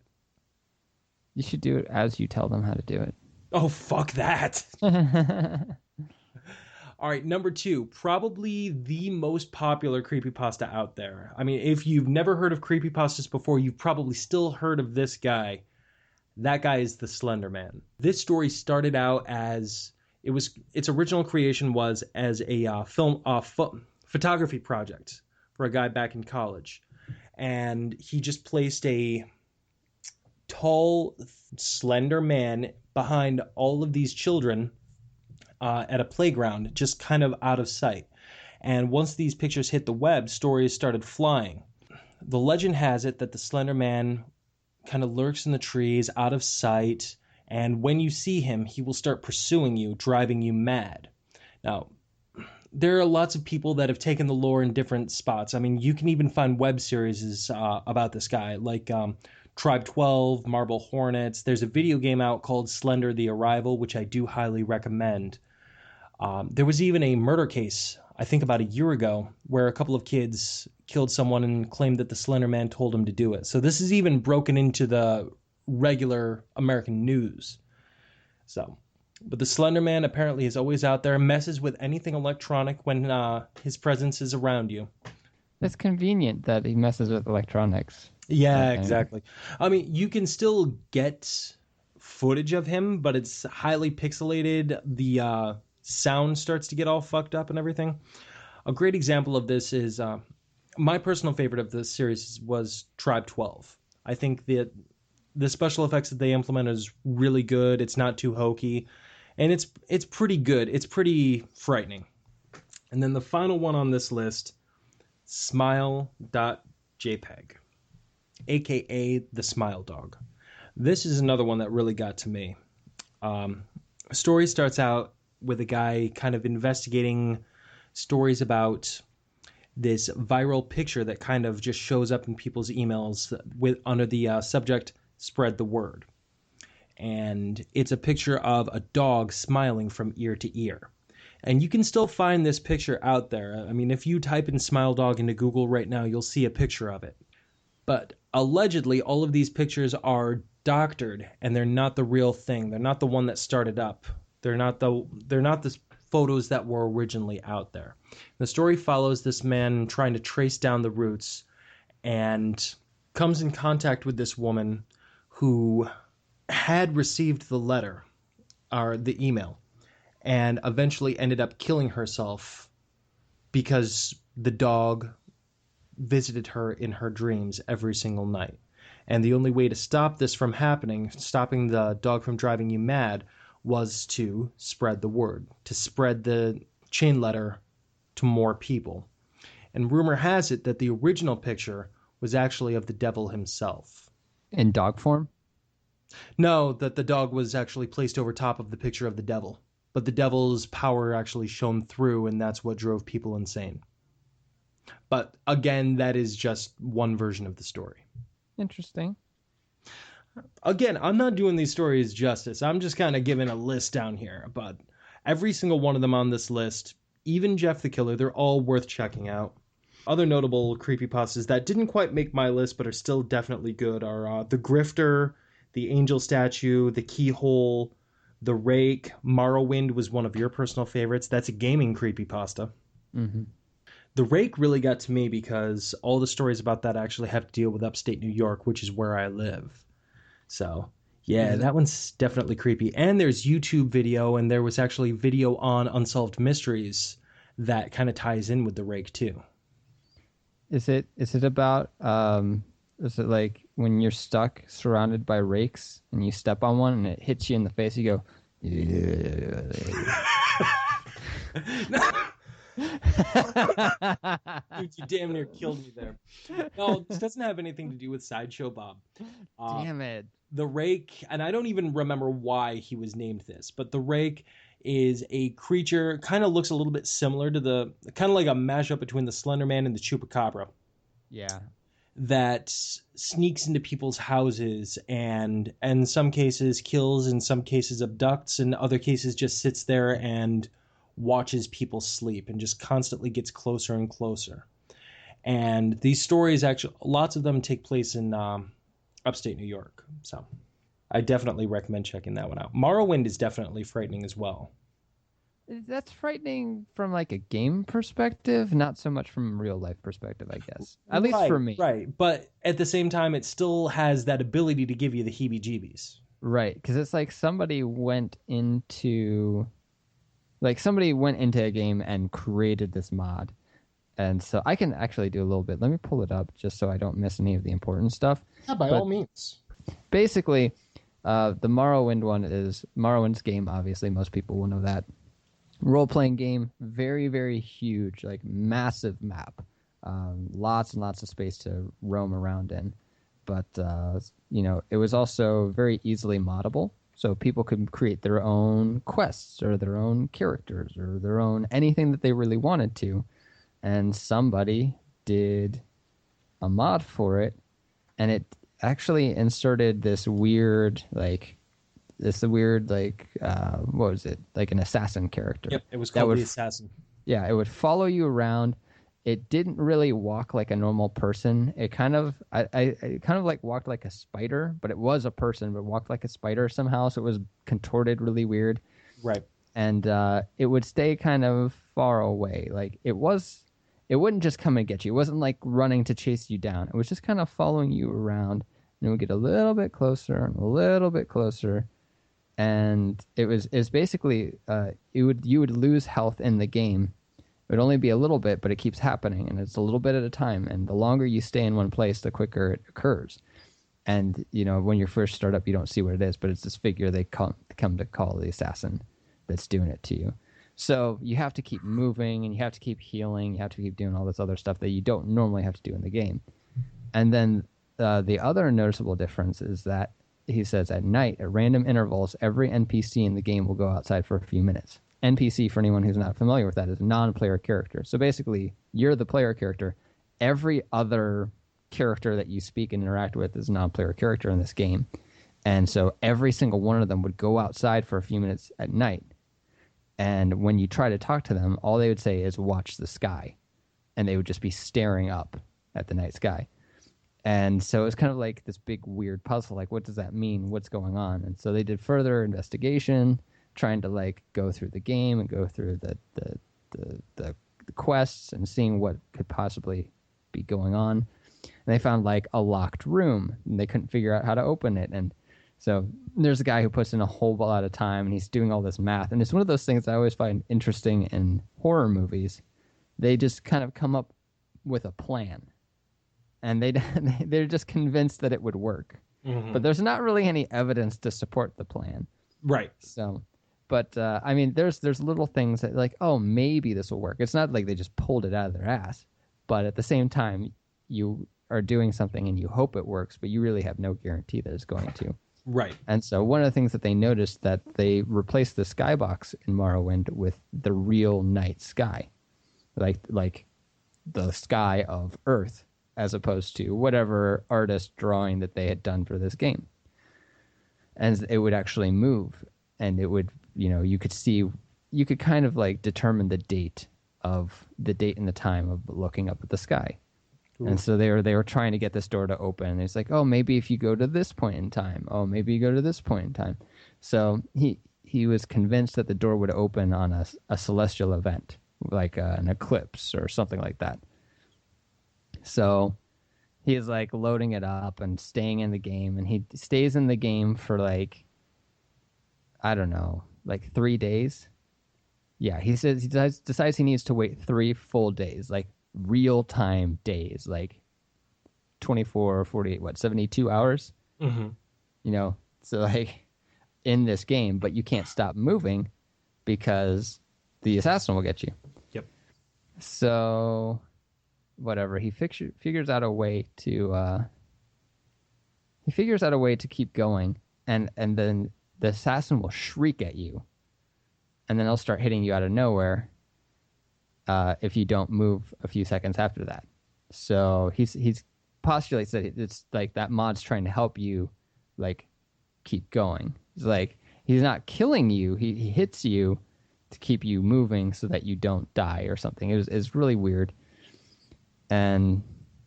You should do it as you tell them how to do it. Oh, fuck that. All right, number 2, probably the most popular creepypasta out there. I mean, if you've never heard of creepypastas before, you've probably still heard of this guy. That guy is the Slender Man. This story started out as its original creation was as a photography project for a guy back in college, and he just placed a tall, slender man behind all of these children at a playground, just kind of out of sight. And once these pictures hit the web, stories started flying. The legend has it that the Slender Man kind of lurks in the trees, out of sight, and when you see him, he will start pursuing you, driving you mad. Now, there are lots of people that have taken the lore in different spots. I mean, you can even find web series about this guy, like Tribe 12, Marble Hornets. There's a video game out called Slender the Arrival, which I do highly recommend. There was even a murder case, I think about a year ago, where a couple of kids killed someone and claimed that the Slender Man told him to do it. So this is even broken into the regular American news. But the Slender Man apparently is always out there, messes with anything electronic when his presence is around you. It's convenient that he messes with electronics. Yeah, exactly. I mean, you can still get footage of him, but it's highly pixelated. The sound starts to get all fucked up and everything. A great example of this is my personal favorite of this series was Tribe 12. I think that the special effects that they implement is really good. It's not too hokey, and it's pretty good. It's pretty frightening. And then the final one on this list, smile.jpg, aka the Smile Dog. This is another one that really got to me. Story starts out with a guy kind of investigating stories about this viral picture that kind of just shows up in people's emails under the subject, "Spread the Word." And it's a picture of a dog smiling from ear to ear. And you can still find this picture out there. I mean, if you type in "smile dog" into Google right now, you'll see a picture of it. But allegedly, all of these pictures are doctored, and they're not the real thing. They're not the one that started up. They're not the photos that were originally out there. The story follows this man trying to trace down the roots and comes in contact with this woman who had received the letter or the email and eventually ended up killing herself because the dog visited her in her dreams every single night. And the only way to stop this from happening, stopping the dog from driving you mad, was to spread the word, to spread the chain letter to more people. And rumor has it that the original picture was actually of the devil himself. In dog form? No, that the dog was actually placed over top of the picture of the devil. But the devil's power actually shone through, and that's what drove people insane. But again, that is just one version of the story. Interesting. Again, I'm not doing these stories justice. I'm just kind of giving a list down here. But every single one of them on this list, even Jeff the Killer, they're all worth checking out. Other notable creepypastas that didn't quite make my list but are still definitely good are The Grifter, The Angel Statue, The Keyhole, The Rake. Morrowind was one of your personal favorites. That's a gaming creepypasta. Mm-hmm. The Rake really got to me because all the stories about that actually have to deal with upstate New York, which is where I live. So, yeah, that one's definitely creepy. And there's YouTube video, and there was actually video on Unsolved Mysteries that kind of ties in with The Rake, too. Is it about, is it like when you're stuck surrounded by rakes and you step on one and it hits you in the face, you go, Dude, you damn near killed me there. No, this doesn't have anything to do with Sideshow Bob. Damn it. The Rake, and I don't even remember why he was named this, but the Rake is a creature, kind of looks a little bit similar to kind of like a mashup between the Slender Man and the Chupacabra. Yeah. That sneaks into people's houses and in some cases kills, in some cases abducts, in other cases just sits there and watches people sleep and just constantly gets closer and closer. And these stories, actually, lots of them take place in upstate New York. So I definitely recommend checking that one out. Morrowind is definitely frightening as well. That's frightening from like a game perspective, not so much from a real life perspective, I guess. At least for me. Right, but at the same time, it still has that ability to give you the heebie-jeebies. Right, because it's like somebody went into a game and created this mod. And so I can actually do a little bit. Let me pull it up just so I don't miss any of the important stuff. Yeah, by all means. Basically, the Morrowind one is Morrowind's game, obviously. Most people will know that. Role-playing game, very, very huge, like massive map. Lots and lots of space to roam around in. But, it was also very easily moddable. So people could create their own quests or their own characters or their own anything that they really wanted to. And somebody did a mod for it, and it actually inserted this weird, what was it? Like an assassin character. Yep, it was called the Assassin. Yeah, it would follow you around. It didn't really walk like a normal person. It kind of, it kind of like walked like a spider, but it was a person, but walked like a spider somehow. So it was contorted really weird. Right. And it would stay kind of far away. Like it wouldn't just come and get you. It wasn't like running to chase you down. It was just kind of following you around, and it would get a little bit closer and a little bit closer. And it was basically you would lose health in the game. It would only be a little bit, but it keeps happening, and it's a little bit at a time. And the longer you stay in one place, the quicker it occurs. And when you first start up, you don't see what it is, but it's this figure they come to call the assassin that's doing it to you. So you have to keep moving, and you have to keep healing. You have to keep doing all this other stuff that you don't normally have to do in the game. And then the other noticeable difference is that he says at night, at random intervals, every NPC in the game will go outside for a few minutes. NPC, for anyone who's not familiar with that, is a non-player character. So basically, you're the player character. Every other character that you speak and interact with is a non-player character in this game. And so every single one of them would go outside for a few minutes at night. And when you try to talk to them, all they would say is, watch the sky. And they would just be staring up at the night sky. And so it was kind of like this big weird puzzle. Like, what does that mean? What's going on? And so they did further investigation, trying to like go through the game and go through the quests and seeing what could possibly be going on. And they found like a locked room, and they couldn't figure out how to open it. And so there's a guy who puts in a whole lot of time, and he's doing all this math. And it's one of those things I always find interesting in horror movies. They just kind of come up with a plan, and they're just convinced that it would work. Mm-hmm. But there's not really any evidence to support the plan. Right. So, but I mean, there's little things that like, oh, maybe this will work. It's not like they just pulled it out of their ass. But at the same time, you are doing something and you hope it works, but you really have no guarantee that it's going to. Right. And so one of the things that they noticed, that they replaced the skybox in Morrowind with the real night sky, like the sky of Earth, as opposed to whatever artist drawing that they had done for this game. And it would actually move, and it would, you could kind of like determine the date and the time of looking up at the sky. Ooh. And so they were trying to get this door to open. And it's like, oh, maybe if you go to this point in time. Oh, maybe you go to this point in time. So he was convinced that the door would open on a celestial event, like an eclipse or something like that. So he's like loading it up and staying in the game, and he stays in the game for like, I don't know, like 3 days. Yeah, he says he decides he needs to wait 3 full days, like real time days, like 24 or 48, 72 hours? Mm-hmm. So like in this game, but you can't stop moving because the assassin will get you. Yep. So whatever, he figures out a way to keep going, and then the assassin will shriek at you, and then he'll start hitting you out of nowhere if you don't move a few seconds after that. So he's postulates that it's like that mod's trying to help you like keep going. It's like he's not killing you, he hits you to keep you moving so that you don't die or something. It's really weird. And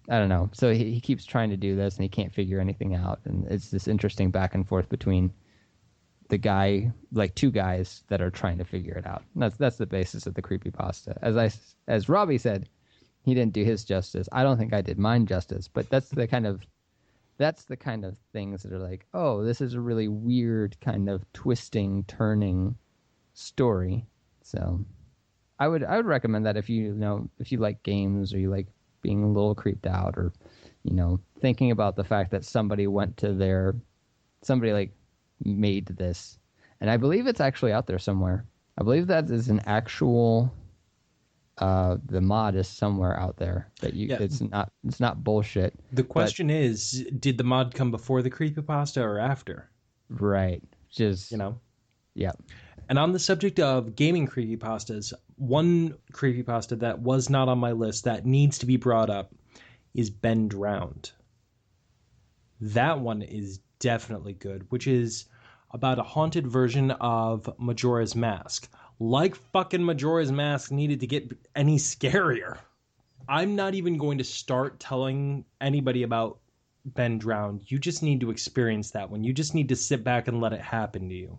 I don't know. So he keeps trying to do this, and he can't figure anything out. And it's this interesting back and forth between the guy, like two guys that are trying to figure it out. And that's the basis of the creepypasta. As Robbie said, he didn't do his justice. I don't think I did mine justice. But that's the kind of things that are like, oh, this is a really weird kind of twisting, turning story. So I would recommend that if you like games, or you like being a little creeped out, or thinking about the fact that somebody like made this, and I believe it's actually out there somewhere. I believe that is an actual the mod is somewhere out there that you. Yeah. It's not bullshit. The question is, did the mod come before the creepypasta or after? Right. Just yeah. And on the subject of gaming creepypastas, one creepypasta that was not on my list that needs to be brought up is Ben Drowned. That one is definitely good, which is about a haunted version of Majora's Mask. Like fucking Majora's Mask needed to get any scarier. I'm not even going to start telling anybody about Ben Drowned. You just need to experience that one. You just need to sit back and let it happen to you.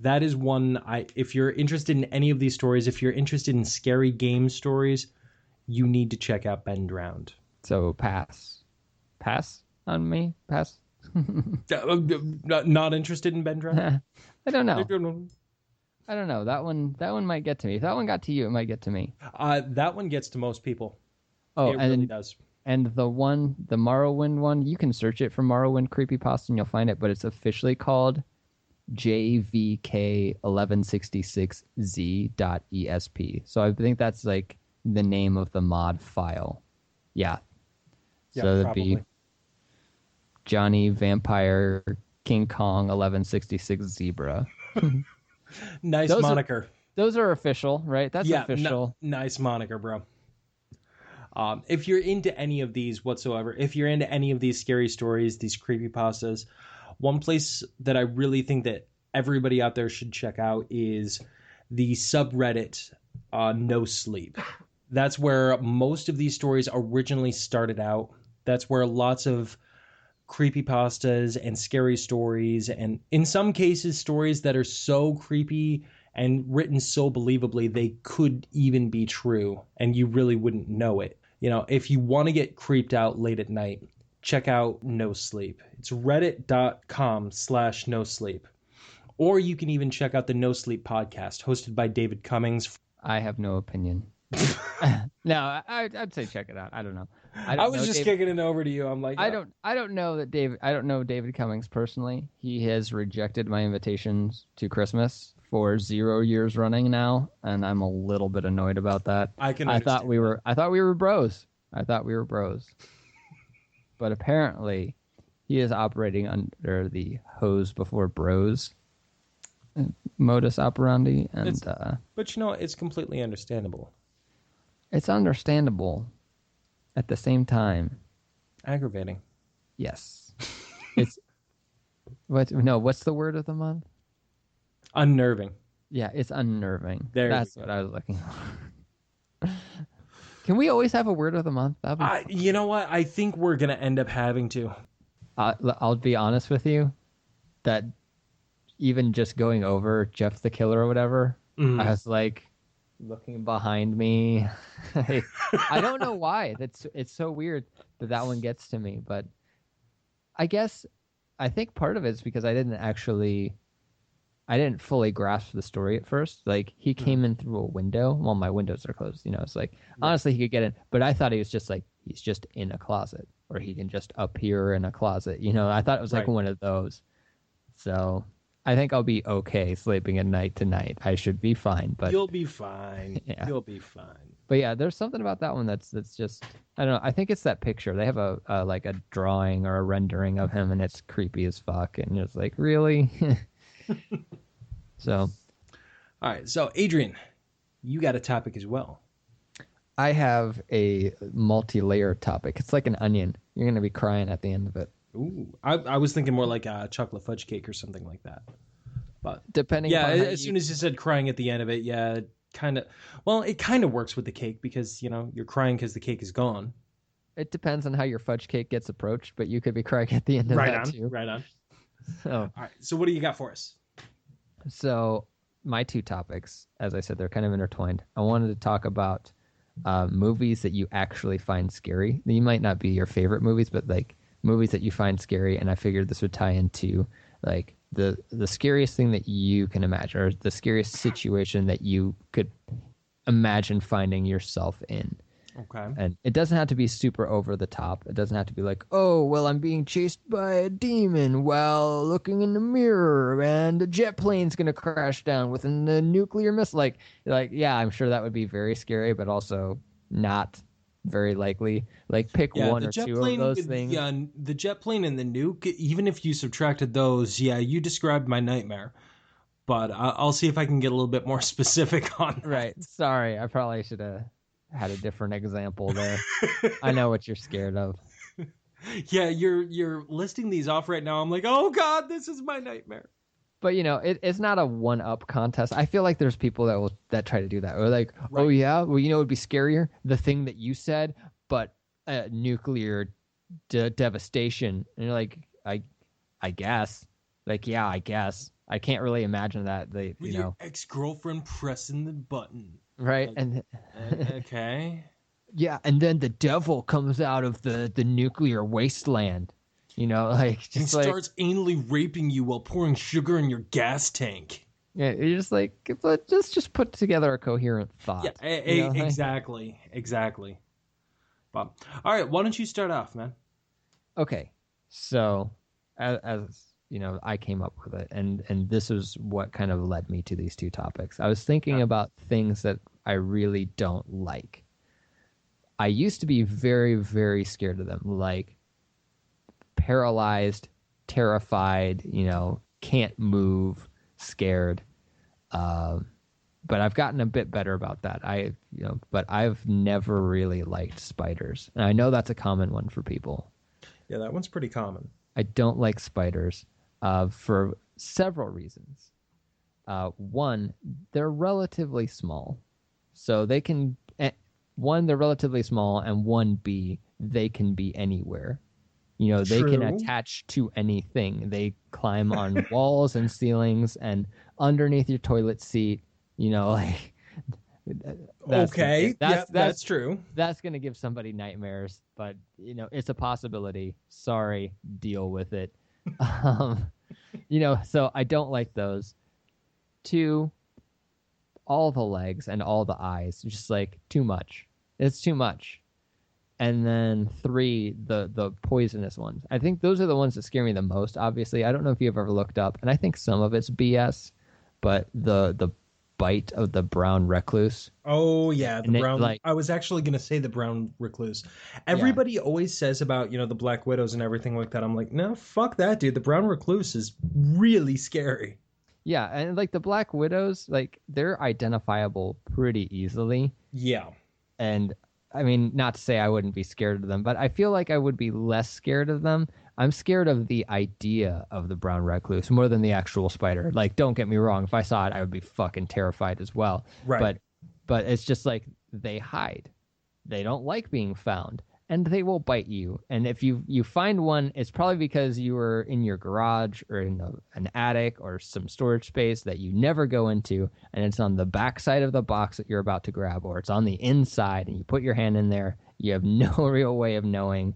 That is one, if you're interested in any of these stories, if you're interested in scary game stories, you need to check out Ben Drowned. So pass on me? Pass? Not interested in Ben Drowned? I don't know. That one might get to me. If that one got to you, it might get to me. That one gets to most people. Oh, it really does. And the Morrowind one, you can search it for Morrowind Creepypasta and you'll find it, but it's officially called JVK1166Z.esp. So I think that's like the name of the mod file. Yeah. So that'd be Johnny Vampire King Kong 1166 Zebra. Nice moniker. Those are official, right? That's official. Nice moniker, bro. If you're into any of these whatsoever, if you're into any of these scary stories, these creepypastas, one place that I really think that everybody out there should check out is the subreddit No Sleep. That's where most of these stories originally started out. That's where lots of creepypastas and scary stories, and in some cases stories that are so creepy and written so believably they could even be true and you really wouldn't know it. You know, if you want to get creeped out late at night, check out No Sleep. It's reddit.com/no sleep. Or you can even check out the No Sleep podcast hosted by David Cummings. I have no opinion. No, I'd say check it out. I don't know. I was just kicking it over to you. I'm like, I don't know that David. I don't know David Cummings personally. He has rejected my invitations to Christmas for 0 years running now, and I'm a little bit annoyed about that. I thought we were bros. But apparently, he is operating under the hose before bros modus operandi, and but you know, it's completely understandable. It's understandable. At the same time, aggravating. Yes. It's what's the word of the month? Unnerving. Yeah, it's unnerving. That's what I was looking for. Can we always have a word of the month? You know what? I think we're going to end up having to. I'll be honest with you, that even just going over Jeff the Killer or whatever, I was like looking behind me. I don't know why. It's so weird that one gets to me, but I think part of it is because I didn't fully grasp the story at first. Like, he came in through a window. Well, my windows are closed, it's like, honestly, he could get in, but I thought he was just like, he's just in a closet, or he can just appear in a closet. I thought it was like one of those. So I think I'll be okay sleeping at night tonight. I should be fine, but you'll be fine. Yeah. You'll be fine. But yeah, there's something about that one that's just, I don't know. I think it's that picture. They have a like a drawing or a rendering of him, and it's creepy as fuck. And it's like, really? So, all right. So, Adrian, you got a topic as well. I have a multi-layered topic. It's like an onion. You're gonna be crying at the end of it. Ooh, I was thinking more like a chocolate fudge cake or something like that. But depending, as soon as you said crying at the end of it, yeah, it kind of works with the cake because you're crying because the cake is gone. It depends on how your fudge cake gets approached, but you could be crying at the end of that too. Right on. So, all right. So what do you got for us? So my two topics, as I said, they're kind of intertwined. I wanted to talk about movies that you actually find scary. They might not be your favorite movies, but like movies that you find scary, and I figured this would tie into like the scariest thing that you can imagine, or the scariest situation that you could imagine finding yourself in. Okay. And it doesn't have to be super over the top. It doesn't have to be like, oh, well, I'm being chased by a demon while looking in the mirror, and a jet plane's gonna crash down with a nuclear missile. Like, yeah, I'm sure that would be very scary, but also not very likely. Like, pick one or two of those things. Yeah, the jet plane and the nuke, even if you subtracted those, yeah, you described my nightmare. But I'll see if I can get a little bit more specific on that. Right. Sorry, I probably should have had a different example there. I know what you're scared of. Yeah, you're listing these off right now. I'm like, oh God, this is my nightmare. But it's not a one-up contest. I feel like there's people that try to do that. Or like, oh yeah, well, it'd be scarier, the thing that you said, but nuclear devastation. And you're like, I guess. Like, yeah, I guess. I can't really imagine that. Your ex-girlfriend pressing the button. Right. Like, and okay. Yeah, and then the devil comes out of the nuclear wasteland. Like, just and starts anally raping you while pouring sugar in your gas tank. Yeah, you're just like, let's just put together a coherent thought. Yeah, exactly. Bob. All right, why don't you start off, man? Okay, so as I came up with it, and this is what kind of led me to these two topics. I was thinking about things that I really don't like. I used to be very, very scared of them, like paralyzed, terrified, can't move, scared. but I've gotten a bit better about that. But I've never really liked spiders. And I know that's a common one for people. Yeah, that one's pretty common. I don't like spiders for several reasons. One, they're relatively small. So they can, one, they're relatively small, and one, B, they can be anywhere. They can True. attach to anything. They climb on walls and ceilings and underneath your toilet seat. Okay, that's true. That's going to give somebody nightmares, but it's a possibility. Sorry, deal with it. So I don't like those. 2, all the legs and all the eyes, just like too much. It's too much. And then 3, the poisonous ones. I think those are the ones that scare me the most. Obviously, I don't know if you've ever looked up, and I think some of it's BS, but the bite of the brown recluse. Oh yeah, the brown. I was actually gonna say the brown recluse. Everybody always says about the black widows and everything like that. I'm like, no, fuck that, dude. The brown recluse is really scary. Yeah, and like the black widows, like they're identifiable pretty easily. Yeah, and I mean, not to say I wouldn't be scared of them, but I feel like I would be less scared of them. I'm scared of the idea of the brown recluse more than the actual spider. Like, don't get me wrong. If I saw it, I would be fucking terrified as well. Right. But it's just like they hide. They don't like being found, and they will bite you. And if you find one, it's probably because you were in your garage or in an attic or some storage space that you never go into, and it's on the back side of the box that you're about to grab, or it's on the inside, and you put your hand in there. You have no real way of knowing.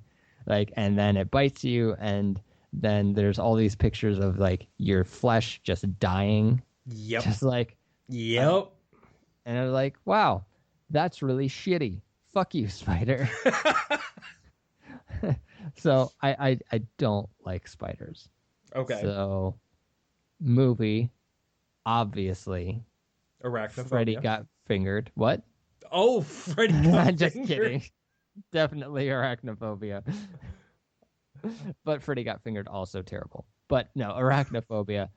And then it bites you, and then there's all these pictures of like your flesh just dying. Yep. Just like, yep. And they're like, wow, that's really shitty. Fuck you, spider. So I don't like spiders. Okay. So movie, obviously. Arachnophobia. Freddy got fingered. What? Oh, Freddy got Just fingered. kidding. Definitely arachnophobia. But Freddy got fingered, also terrible. But no, arachnophobia.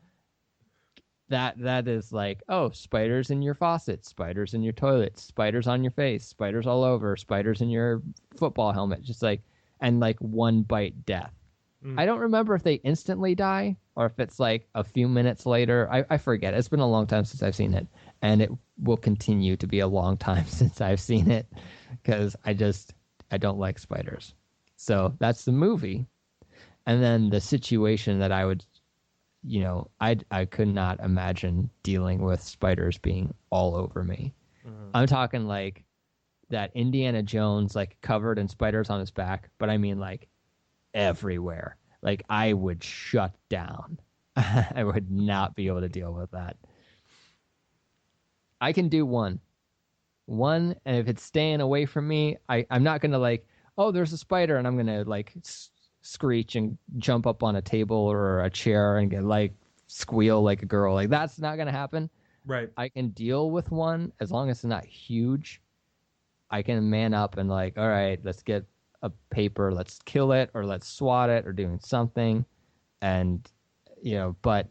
That is like, oh, spiders in your faucet, spiders in your toilet, spiders on your face, spiders all over, spiders in your football helmet, just like, and like one bite death. I don't remember if they instantly die or if it's like a few minutes later. I forget. It's been a long time since I've seen it, and it will continue to be a long time since I've seen it because I don't like spiders. So that's the movie. And then the situation that I would, I could not imagine dealing with spiders being all over me. Mm-hmm. I'm talking like that Indiana Jones, like covered in spiders on his back, but I mean like everywhere. Like I would shut down. I would not be able to deal with that. I can do one, and if it's staying away from me, I'm not going to like, oh, there's a spider, and I'm going to like screech and jump up on a table or a chair and get like squeal like a girl. Like that's not going to happen. Right. I can deal with one as long as it's not huge. I can man up and like, all right, let's get a paper, let's kill it, or let's swat it, or doing something. And but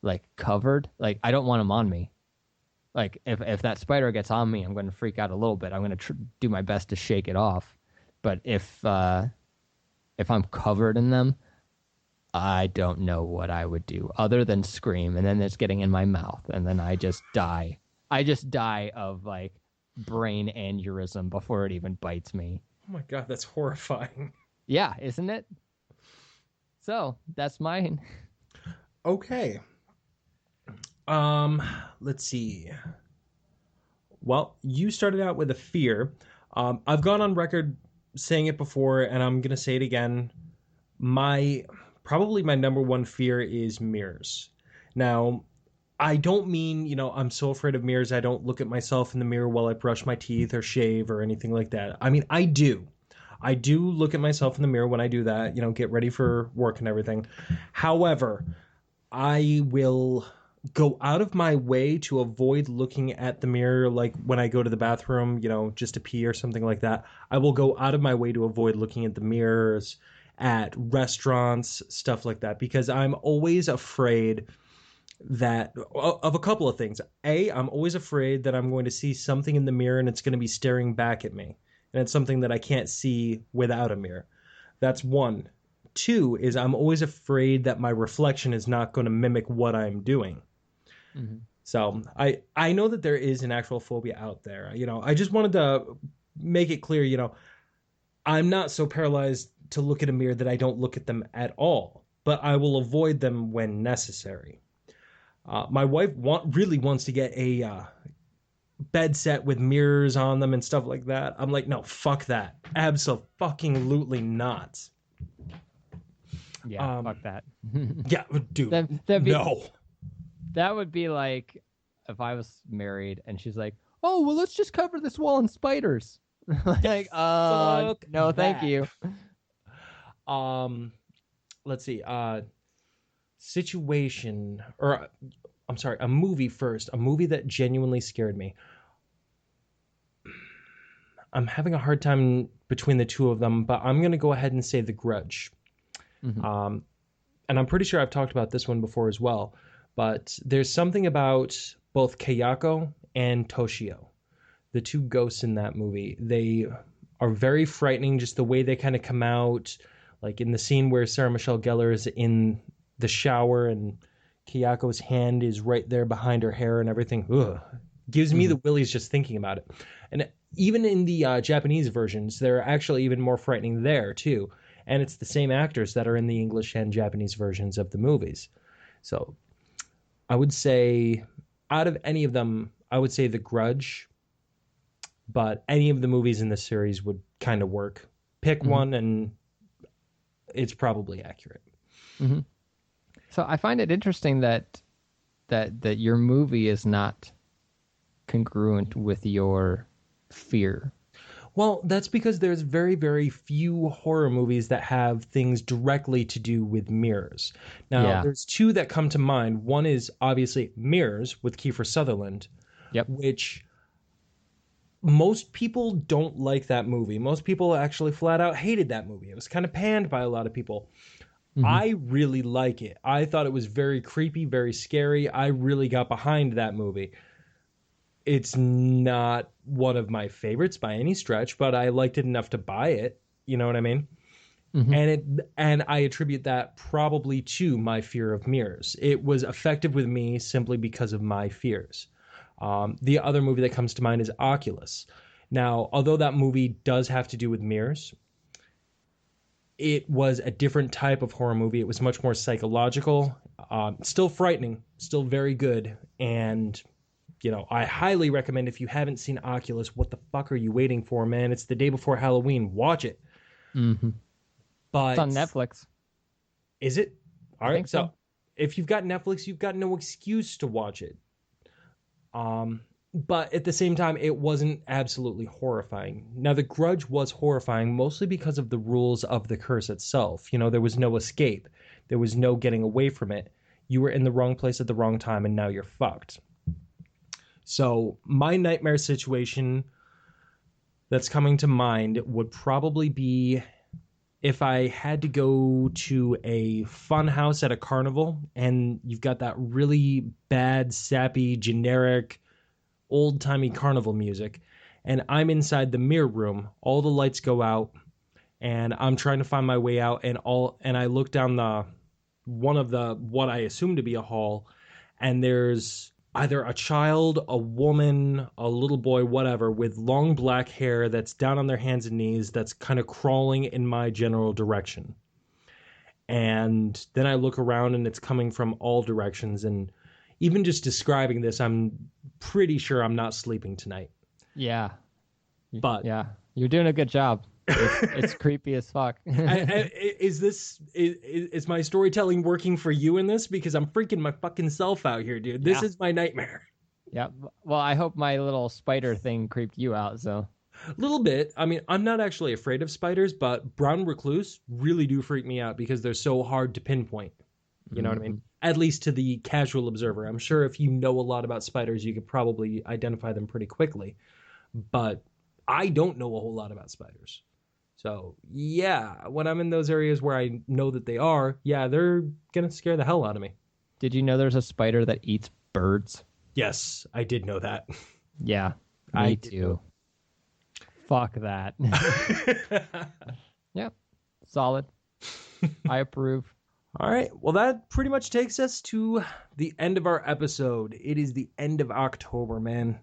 like covered, like I don't want them on me. Like if that spider gets on me, I'm going to freak out a little bit. I'm going to do my best to shake it off. But if I'm covered in them, I don't know what I would do other than scream, and then it's getting in my mouth, and then I just die. I just die of like brain aneurysm before it even bites me. Oh my god, that's horrifying. Yeah, isn't it? So that's mine. Okay. Let's see. Well, you started out with a fear. I've gone on record saying it before, and I'm gonna say it again. Probably my number one fear is mirrors. Now, I don't mean, I'm so afraid of mirrors I don't look at myself in the mirror while I brush my teeth or shave or anything like that. I mean, I do. I do look at myself in the mirror when I do that, get ready for work and everything. However, I will go out of my way to avoid looking at the mirror, like when I go to the bathroom, just to pee or something like that. I will go out of my way to avoid looking at the mirrors at restaurants, stuff like that, because I'm always afraid that of a couple of things. I'm always afraid that I'm going to see something in the mirror and it's going to be staring back at me. And it's something that I can't see without a mirror. That's one. Two is I'm always afraid that my reflection is not going to mimic what I'm doing. Mm-hmm. So I know that there is an actual phobia out there. I just wanted to make it clear, I'm not so paralyzed to look at a mirror that I don't look at them at all, but I will avoid them when necessary. My wife really wants to get a bed set with mirrors on them and stuff like that. I'm like, no, fuck that. Absolutely not. Yeah, fuck that. Yeah, dude, no. That would be like if I was married and she's like, oh, well, let's just cover this wall in spiders. Like, no, thank you. Let's see. Situation, or I'm sorry, a movie first. A movie that genuinely scared me. I'm having a hard time between the two of them, but I'm going to go ahead and say The Grudge. Mm-hmm. And I'm pretty sure I've talked about this one before as well, but there's something about both Kayako and Toshio, the two ghosts in that movie. They are very frightening, just the way they kind of come out, like in the scene where Sarah Michelle Gellar is in the shower and Kayako's hand is right there behind her hair and everything. Ugh. Gives me the willies just thinking about it. And even in the Japanese versions, they're actually even more frightening there too. And it's the same actors that are in the English and Japanese versions of the movies. So I would say out of any of them, I would say The Grudge, but any of the movies in the series would kind of work. Pick one and it's probably accurate. Mm-hmm. So I find it interesting that your movie is not congruent with your fear. Well, that's because there's very, very few horror movies that have things directly to do with mirrors. Now, there's two that come to mind. One is obviously Mirrors with Kiefer Sutherland, which most people don't like that movie. Most people actually flat out hated that movie. It was kind of panned by a lot of people. Mm-hmm. I really like it. I thought it was very creepy, very scary. I really got behind that movie. It's not one of my favorites by any stretch, but I liked it enough to buy it. You know what I mean? Mm-hmm. And I attribute that probably to my fear of mirrors. It was effective with me simply because of my fears. The other movie that comes to mind is Oculus. Now, although that movie does have to do with mirrors, it was a different type of horror movie. It was much more psychological, still frightening, still very good. And, I highly recommend, if you haven't seen Oculus, what the fuck are you waiting for, man? It's the day before Halloween. Watch it. Mm-hmm. But it's on Netflix. Is it? All right. So if you've got Netflix, you've got no excuse to watch it. But at the same time, it wasn't absolutely horrifying. Now, The Grudge was horrifying mostly because of the rules of the curse itself. There was no escape. There was no getting away from it. You were in the wrong place at the wrong time, and now you're fucked. So my nightmare situation that's coming to mind would probably be if I had to go to a fun house at a carnival, and you've got that really bad, sappy, generic, old-timey carnival music, and I'm inside the mirror room. All the lights go out, and I'm trying to find my way out, and I look down what I assume to be a hall, and there's either a child, a woman, a little boy, whatever, with long black hair that's down on their hands and knees, that's kind of crawling in my general direction. And then I look around and it's coming from all directions, and even just describing this, I'm pretty sure I'm not sleeping tonight. Yeah. But yeah, you're doing a good job. It's creepy as fuck. Is my storytelling working for you in this? Because I'm freaking my fucking self out here, dude. This is my nightmare. Yeah. Well, I hope my little spider thing creeped you out, so. A little bit. I mean, I'm not actually afraid of spiders, but brown recluse really do freak me out because they're so hard to pinpoint. You know what I mean? At least to the casual observer. I'm sure if you know a lot about spiders, you could probably identify them pretty quickly. But I don't know a whole lot about spiders. So, yeah, when I'm in those areas where I know that they are, yeah, they're going to scare the hell out of me. Did you know there's a spider that eats birds? Yes, I did know that. Yeah, I me did too. Fuck that. Yep, solid. I approve. All right. Well, that pretty much takes us to the end of our episode. It is the end of October, man.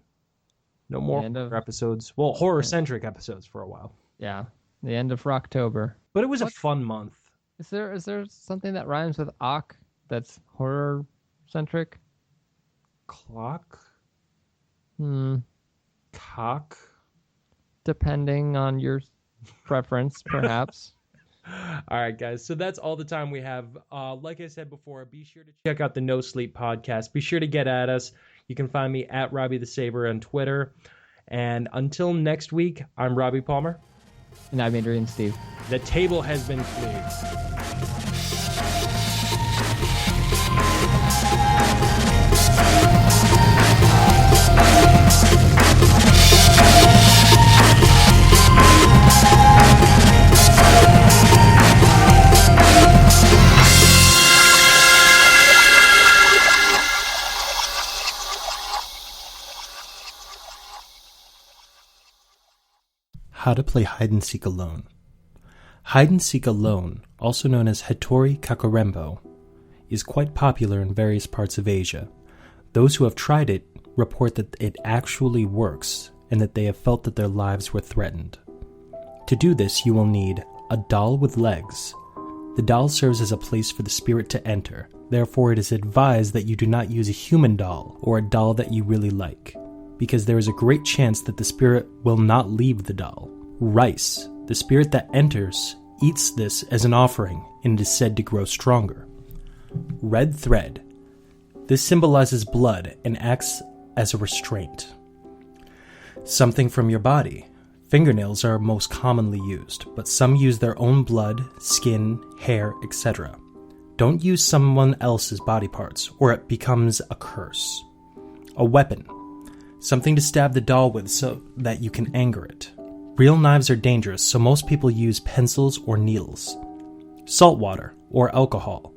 No more horror episodes. Well, horror-centric episodes for a while. Yeah, the end of Rocktober. But it was a fun month. Is there something that rhymes with "ock" that's horror-centric? Clock? Cock? Depending on your preference, perhaps. All right, guys. So that's all the time we have. Like I said before, be sure to check out the No Sleep podcast. Be sure to get at us. You can find me at Robbie the Saber on Twitter. And until next week, I'm Robbie Palmer. And I'm Adrian Steve. The table has been cleared. How to play hide-and-seek alone. Hide-and-seek alone, also known as Hattori Kakurembo, is quite popular in various parts of Asia. Those who have tried it report that it actually works and that they have felt that their lives were threatened. To do this, you will need a doll with legs. The doll serves as a place for the spirit to enter. Therefore, it is advised that you do not use a human doll or a doll that you really like, because there is a great chance that the spirit will not leave the doll. Rice, the spirit that enters, eats this as an offering and it is said to grow stronger. Red thread. This symbolizes blood and acts as a restraint. Something from your body. Fingernails are most commonly used, but some use their own blood, skin, hair, etc. Don't use someone else's body parts, or it becomes a curse. A weapon. Something to stab the doll with so that you can anger it. Real knives are dangerous, so most people use pencils or needles. Salt water, or alcohol.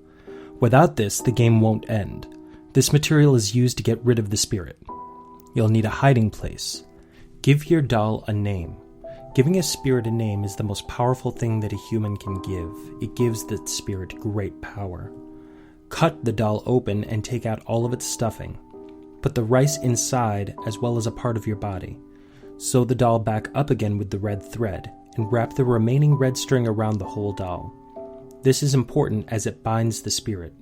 Without this, the game won't end. This material is used to get rid of the spirit. You'll need a hiding place. Give your doll a name. Giving a spirit a name is the most powerful thing that a human can give. It gives the spirit great power. Cut the doll open and take out all of its stuffing. Put the rice inside as well as a part of your body. Sew the doll back up again with the red thread, and wrap the remaining red string around the whole doll. This is important as it binds the spirit.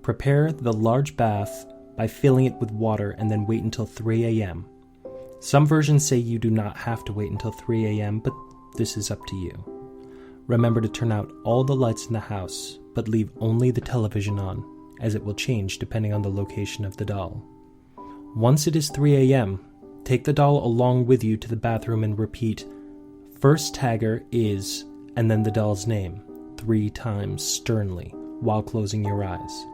Prepare the large bath by filling it with water and then wait until 3 a.m. Some versions say you do not have to wait until 3 a.m., but this is up to you. Remember to turn out all the lights in the house, but leave only the television on, as it will change depending on the location of the doll. Once it is 3 a.m., take the doll along with you to the bathroom and repeat, "First tagger is," and then the doll's name, 3 times sternly, while closing your eyes.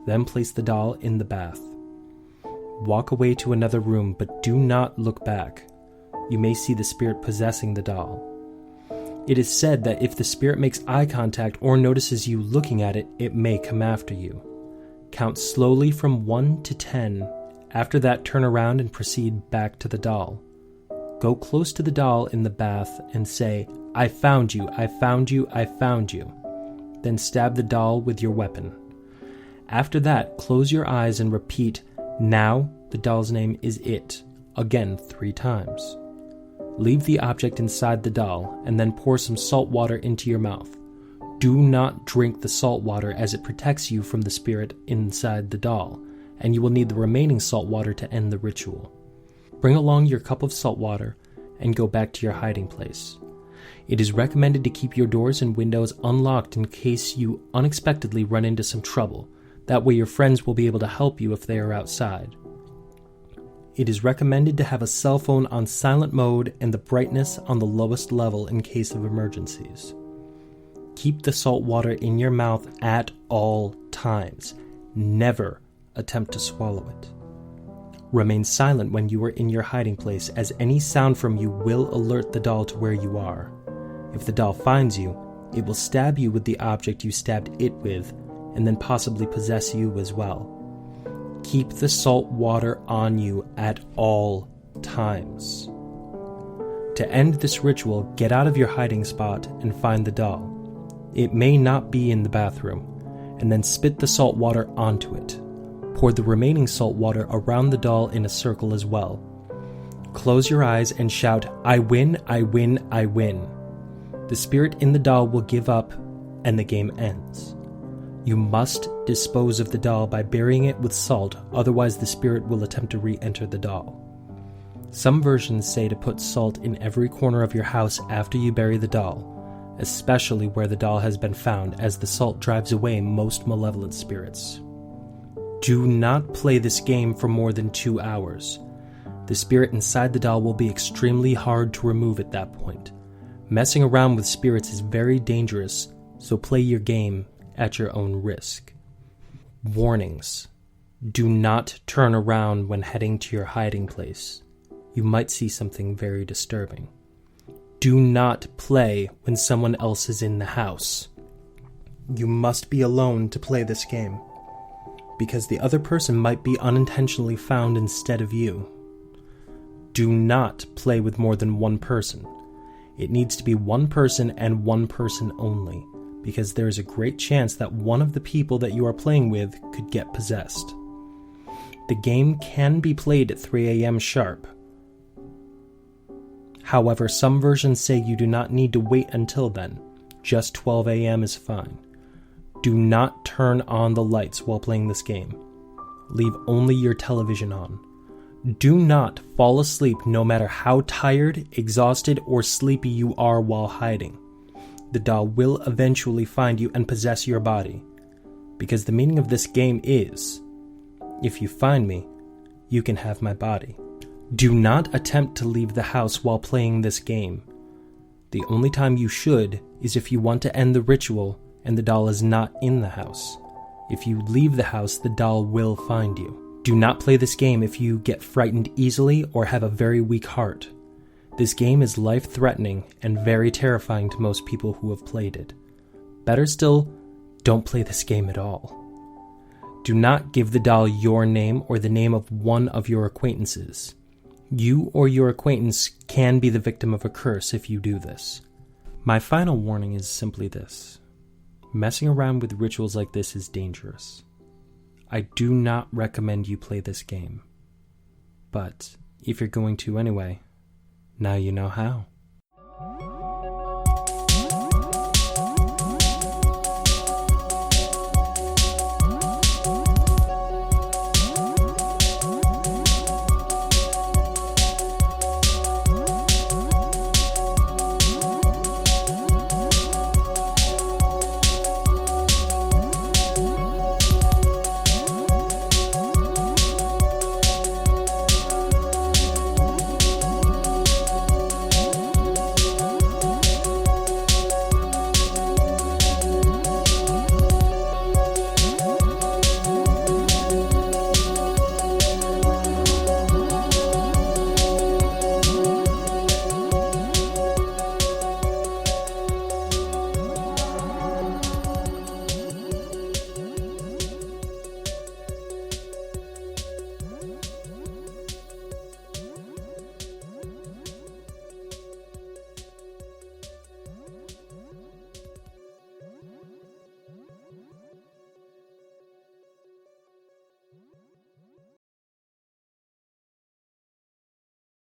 Then place the doll in the bath. Walk away to another room, but do not look back. You may see the spirit possessing the doll. It is said that if the spirit makes eye contact or notices you looking at it, it may come after you. Count slowly from 1 to 10. After that, turn around and proceed back to the doll. Go close to the doll in the bath and say, "I found you, I found you, I found you." Then stab the doll with your weapon. After that, close your eyes and repeat, "Now the doll's name is it," again 3 times. Leave the object inside the doll and then pour some salt water into your mouth. Do not drink the salt water as it protects you from the spirit inside the doll, and you will need the remaining salt water to end the ritual. Bring along your cup of salt water and go back to your hiding place. It is recommended to keep your doors and windows unlocked in case you unexpectedly run into some trouble. That way your friends will be able to help you if they are outside. It is recommended to have a cell phone on silent mode and the brightness on the lowest level in case of emergencies. Keep the salt water in your mouth at all times. Never attempt to swallow it. Remain silent when you are in your hiding place, as any sound from you will alert the doll to where you are. If the doll finds you, it will stab you with the object you stabbed it with, and then possibly possess you as well. Keep the salt water on you at all times. To end this ritual, get out of your hiding spot and find the doll. It may not be in the bathroom, and then spit the salt water onto it. Pour the remaining salt water around the doll in a circle as well. Close your eyes and shout, "I win, I win, I win." The spirit in the doll will give up, and the game ends. You must dispose of the doll by burying it with salt, otherwise the spirit will attempt to re-enter the doll. Some versions say to put salt in every corner of your house after you bury the doll, especially where the doll has been found, as the salt drives away most malevolent spirits. Do not play this game for more than 2 hours. The spirit inside the doll will be extremely hard to remove at that point. Messing around with spirits is very dangerous, so play your game at your own risk. Warnings. Do not turn around when heading to your hiding place. You might see something very disturbing. Do not play when someone else is in the house. You must be alone to play this game, because the other person might be unintentionally found instead of you. Do not play with more than one person. It needs to be one person and one person only, because there is a great chance that one of the people that you are playing with could get possessed. The game can be played at 3 a.m. sharp. However, some versions say you do not need to wait until then. Just 12 a.m. is fine. Do not turn on the lights while playing this game. Leave only your television on. Do not fall asleep no matter how tired, exhausted, or sleepy you are while hiding. The doll will eventually find you and possess your body, because the meaning of this game is, if you find me, you can have my body. Do not attempt to leave the house while playing this game. The only time you should is if you want to end the ritual and the doll is not in the house. If you leave the house, the doll will find you. Do not play this game if you get frightened easily or have a very weak heart. This game is life-threatening and very terrifying to most people who have played it. Better still, don't play this game at all. Do not give the doll your name or the name of one of your acquaintances. You or your acquaintance can be the victim of a curse if you do this. My final warning is simply this. Messing around with rituals like this is dangerous. I do not recommend you play this game. But if you're going to anyway, now you know how.